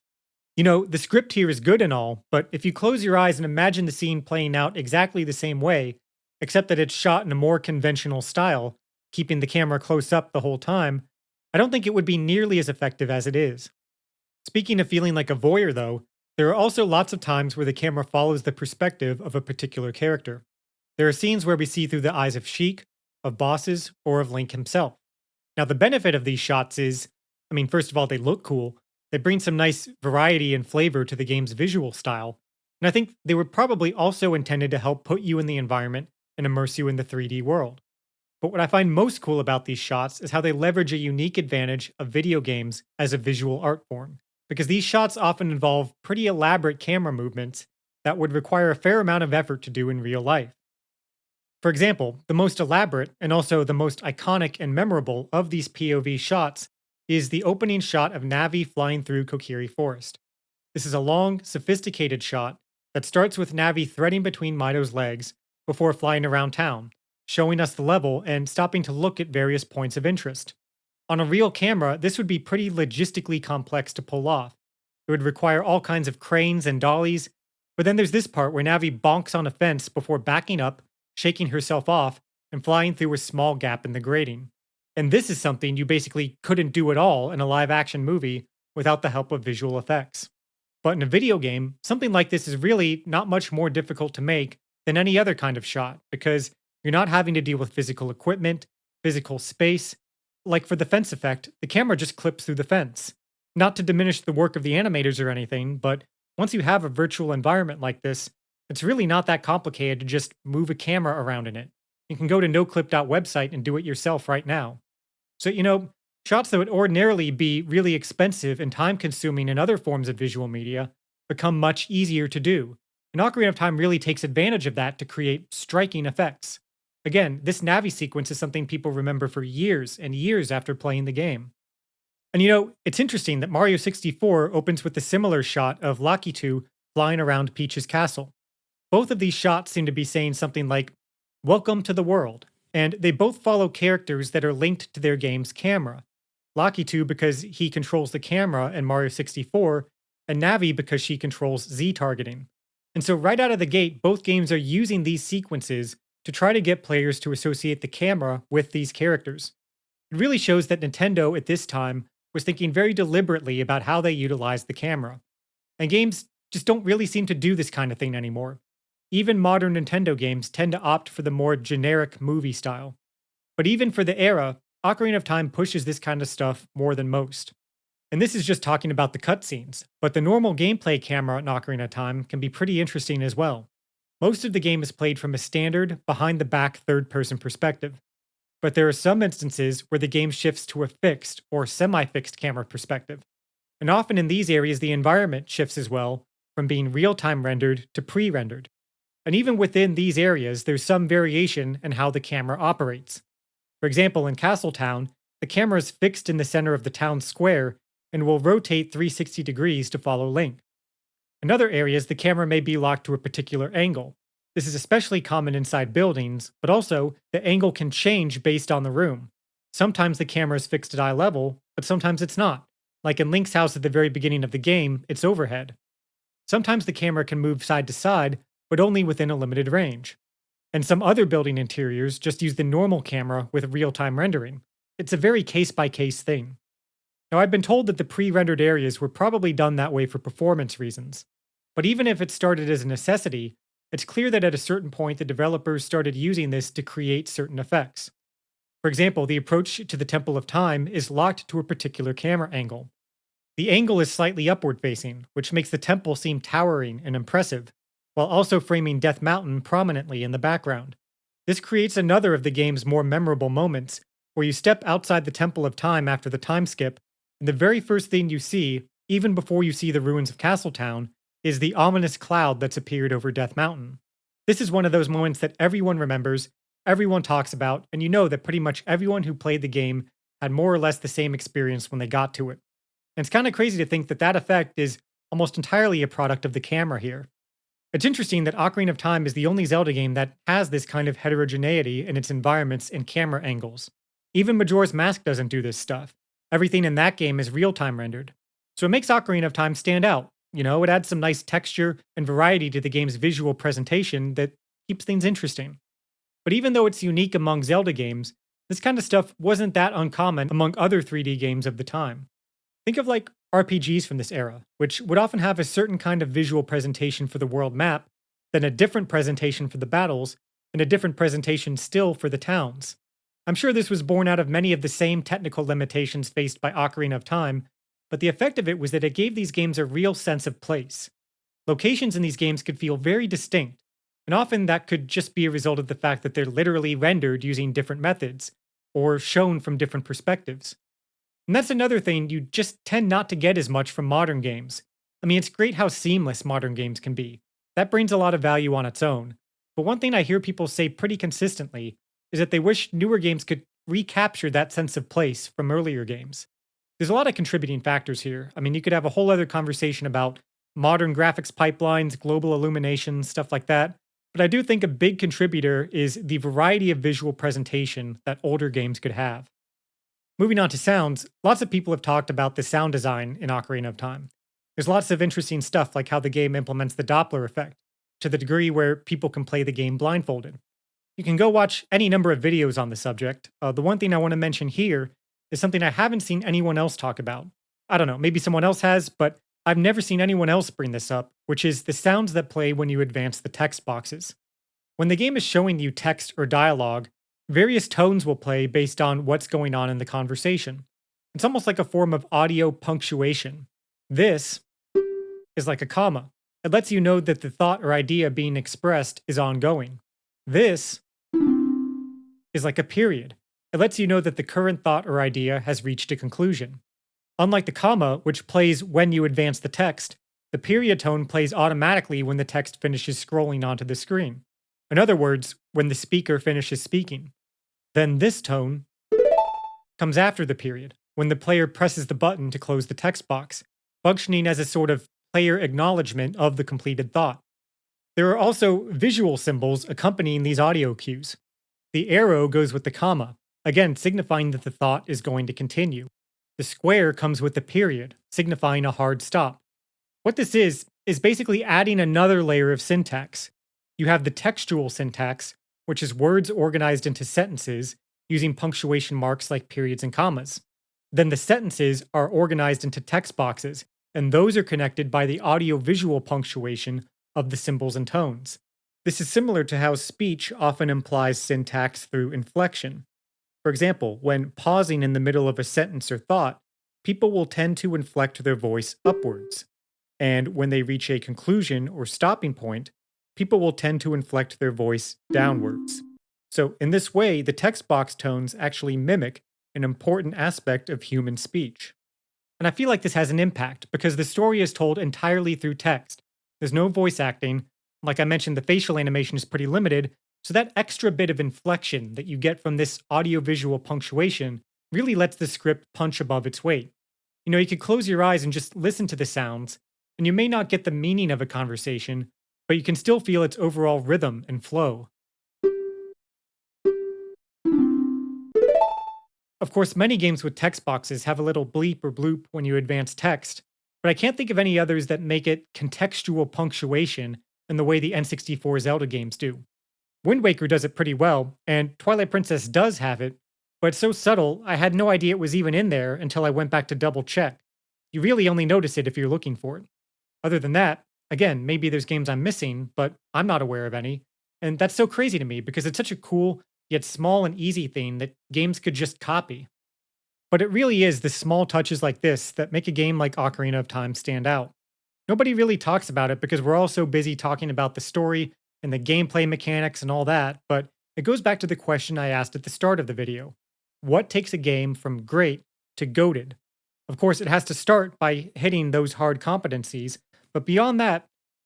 S1: The script here is good and all, but if you close your eyes and imagine the scene playing out exactly the same way, except that it's shot in a more conventional style, keeping the camera close up the whole time, I don't think it would be nearly as effective as it is. Speaking of feeling like a voyeur, though, there are also lots of times where the camera follows the perspective of a particular character. There are scenes where we see through the eyes of Sheik, of bosses, or of Link himself. Now, the benefit of these shots is, first of all, they look cool. They bring some nice variety and flavor to the game's visual style. And I think they were probably also intended to help put you in the environment and immerse you in the 3D world. But what I find most cool about these shots is how they leverage a unique advantage of video games as a visual art form. Because these shots often involve pretty elaborate camera movements that would require a fair amount of effort to do in real life. For example, the most elaborate and also the most iconic and memorable of these POV shots is the opening shot of Navi flying through Kokiri Forest. This is a long, sophisticated shot that starts with Navi threading between Mido's legs before flying around town, showing us the level and stopping to look at various points of interest. On a real camera, this would be pretty logistically complex to pull off. It would require all kinds of cranes and dollies, but then there's this part where Navi bonks on a fence before backing up, shaking herself off, and flying through a small gap in the grating. And this is something you basically couldn't do at all in a live action movie without the help of visual effects. But in a video game, something like this is really not much more difficult to make than any other kind of shot, because you're not having to deal with physical equipment, physical space. Like for the fence effect, the camera just clips through the fence. Not to diminish the work of the animators or anything, but once you have a virtual environment like this, it's really not that complicated to just move a camera around in it. You can go to noclip.website and do it yourself right now. So, shots that would ordinarily be really expensive and time consuming in other forms of visual media become much easier to do. And Ocarina of Time really takes advantage of that to create striking effects. Again, this Navi sequence is something people remember for years and years after playing the game. And it's interesting that Mario 64 opens with a similar shot of Lakitu flying around Peach's castle. Both of these shots seem to be saying something like, "Welcome to the world," and they both follow characters that are linked to their game's camera. Lakitu because he controls the camera in Mario 64, and Navi because she controls Z targeting. And so right out of the gate, both games are using these sequences to try to get players to associate the camera with these characters. It really shows that Nintendo at this time was thinking very deliberately about how they utilized the camera. And games just don't really seem to do this kind of thing anymore. Even modern Nintendo games tend to opt for the more generic movie style. But even for the era, Ocarina of Time pushes this kind of stuff more than most. And this is just talking about the cutscenes, but the normal gameplay camera in Ocarina of Time can be pretty interesting as well. Most of the game is played from a standard, behind-the-back third-person perspective. But there are some instances where the game shifts to a fixed or semi-fixed camera perspective. And often in these areas, the environment shifts as well, from being real-time rendered to pre-rendered. And even within these areas, there's some variation in how the camera operates. For example, in Castletown, the camera is fixed in the center of the town square and will rotate 360 degrees to follow Link. In other areas, the camera may be locked to a particular angle. This is especially common inside buildings, but also the angle can change based on the room. Sometimes the camera is fixed at eye level, but sometimes it's not. Like in Link's house at the very beginning of the game, it's overhead. Sometimes the camera can move side to side, but only within a limited range. And some other building interiors just use the normal camera with real time rendering. It's a very case by case thing. Now, I've been told that the pre rendered areas were probably done that way for performance reasons. But even if it started as a necessity, it's clear that at a certain point the developers started using this to create certain effects. For example, the approach to the Temple of Time is locked to a particular camera angle. The angle is slightly upward facing, which makes the temple seem towering and impressive, while also framing Death Mountain prominently in the background. This creates another of the game's more memorable moments, where you step outside the Temple of Time after the time skip, and the very first thing you see, even before you see the ruins of Castletown, is the ominous cloud that's appeared over Death Mountain. This is one of those moments that everyone remembers, everyone talks about, and you know that pretty much everyone who played the game had more or less the same experience when they got to it. And it's kind of crazy to think that that effect is almost entirely a product of the camera here. It's interesting that Ocarina of Time is the only Zelda game that has this kind of heterogeneity in its environments and camera angles. Even Majora's Mask doesn't do this stuff. Everything in that game is real-time rendered. So it makes Ocarina of Time stand out. You know, it adds some nice texture and variety to the game's visual presentation that keeps things interesting. But even though it's unique among Zelda games, this kind of stuff wasn't that uncommon among other 3D games of the time. Think of like RPGs from this era, which would often have a certain kind of visual presentation for the world map, then a different presentation for the battles, and a different presentation still for the towns. I'm sure this was born out of many of the same technical limitations faced by Ocarina of Time, but the effect of it was that it gave these games a real sense of place. Locations in these games could feel very distinct, and often that could just be a result of the fact that they're literally rendered using different methods, or shown from different perspectives. And that's another thing you just tend not to get as much from modern games. I mean, it's great how seamless modern games can be. That brings a lot of value on its own. But one thing I hear people say pretty consistently is that they wish newer games could recapture that sense of place from earlier games. There's a lot of contributing factors here. I mean, you could have a whole other conversation about modern graphics pipelines, global illumination, stuff like that. But I do think a big contributor is the variety of visual presentation that older games could have. Moving on to sounds, lots of people have talked about the sound design in Ocarina of Time. There's lots of interesting stuff like how the game implements the Doppler effect, to the degree where people can play the game blindfolded. You can go watch any number of videos on the subject. The one thing I want to mention here is something I haven't seen anyone else talk about. I don't know, maybe someone else has, but I've never seen anyone else bring this up, which is the sounds that play when you advance the text boxes. When the game is showing you text or dialogue, various tones will play based on what's going on in the conversation. It's almost like a form of audio punctuation. This is like a comma. It lets you know that the thought or idea being expressed is ongoing. This is like a period. It lets you know that the current thought or idea has reached a conclusion. Unlike the comma, which plays when you advance the text, the period tone plays automatically when the text finishes scrolling onto the screen. In other words, when the speaker finishes speaking. Then this tone comes after the period, when the player presses the button to close the text box, functioning as a sort of player acknowledgement of the completed thought. There are also visual symbols accompanying these audio cues. The arrow goes with the comma, again signifying that the thought is going to continue. The square comes with the period, signifying a hard stop. What this is basically adding another layer of syntax. You have the textual syntax, which is words organized into sentences using punctuation marks like periods and commas. Then the sentences are organized into text boxes, and those are connected by the audio-visual punctuation of the symbols and tones. This is similar to how speech often implies syntax through inflection. For example, when pausing in the middle of a sentence or thought, people will tend to inflect their voice upwards. And when they reach a conclusion or stopping point, people will tend to inflect their voice downwards. So, in this way, the text box tones actually mimic an important aspect of human speech. And I feel like this has an impact because the story is told entirely through text. There's no voice acting. Like I mentioned, the facial animation is pretty limited, so that extra bit of inflection that you get from this audiovisual punctuation really lets the script punch above its weight. You know, you could close your eyes and just listen to the sounds, and and you may not get the meaning of a conversation, but you can still feel its overall rhythm and flow. Of course, many games with text boxes have a little bleep or bloop when you advance text, but I can't think of any others that make it contextual punctuation in the way the N64 Zelda games do. Wind Waker does it pretty well, and Twilight Princess does have it, but it's so subtle I had no idea it was even in there until I went back to double check. You really only notice it if you're looking for it. Other than that, again, maybe there's games I'm missing, but I'm not aware of any. And that's so crazy to me because it's such a cool, yet small and easy thing that games could just copy. But it really is the small touches like this that make a game like Ocarina of Time stand out. Nobody really talks about it because we're all so busy talking about the story and the gameplay mechanics and all that, but it goes back to the question I asked at the start of the video. What takes a game from great to goated? Of course, it has to start by hitting those hard competencies, but beyond that,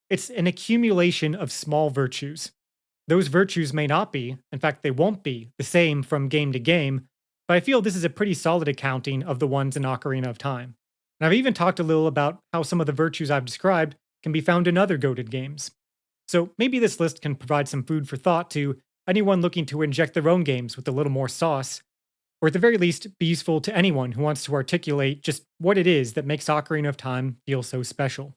S1: it's an accumulation of small virtues. Those virtues may not be, in fact, they won't be, the same from game to game, but I feel this is a pretty solid accounting of the ones in Ocarina of Time. And I've even talked a little about how some of the virtues I've described can be found in other goated games. So maybe this list can provide some food for thought to anyone looking to inject their own games with a little more sauce, or at the very least, be useful to anyone who wants to articulate just what it is that makes Ocarina of Time feel so special.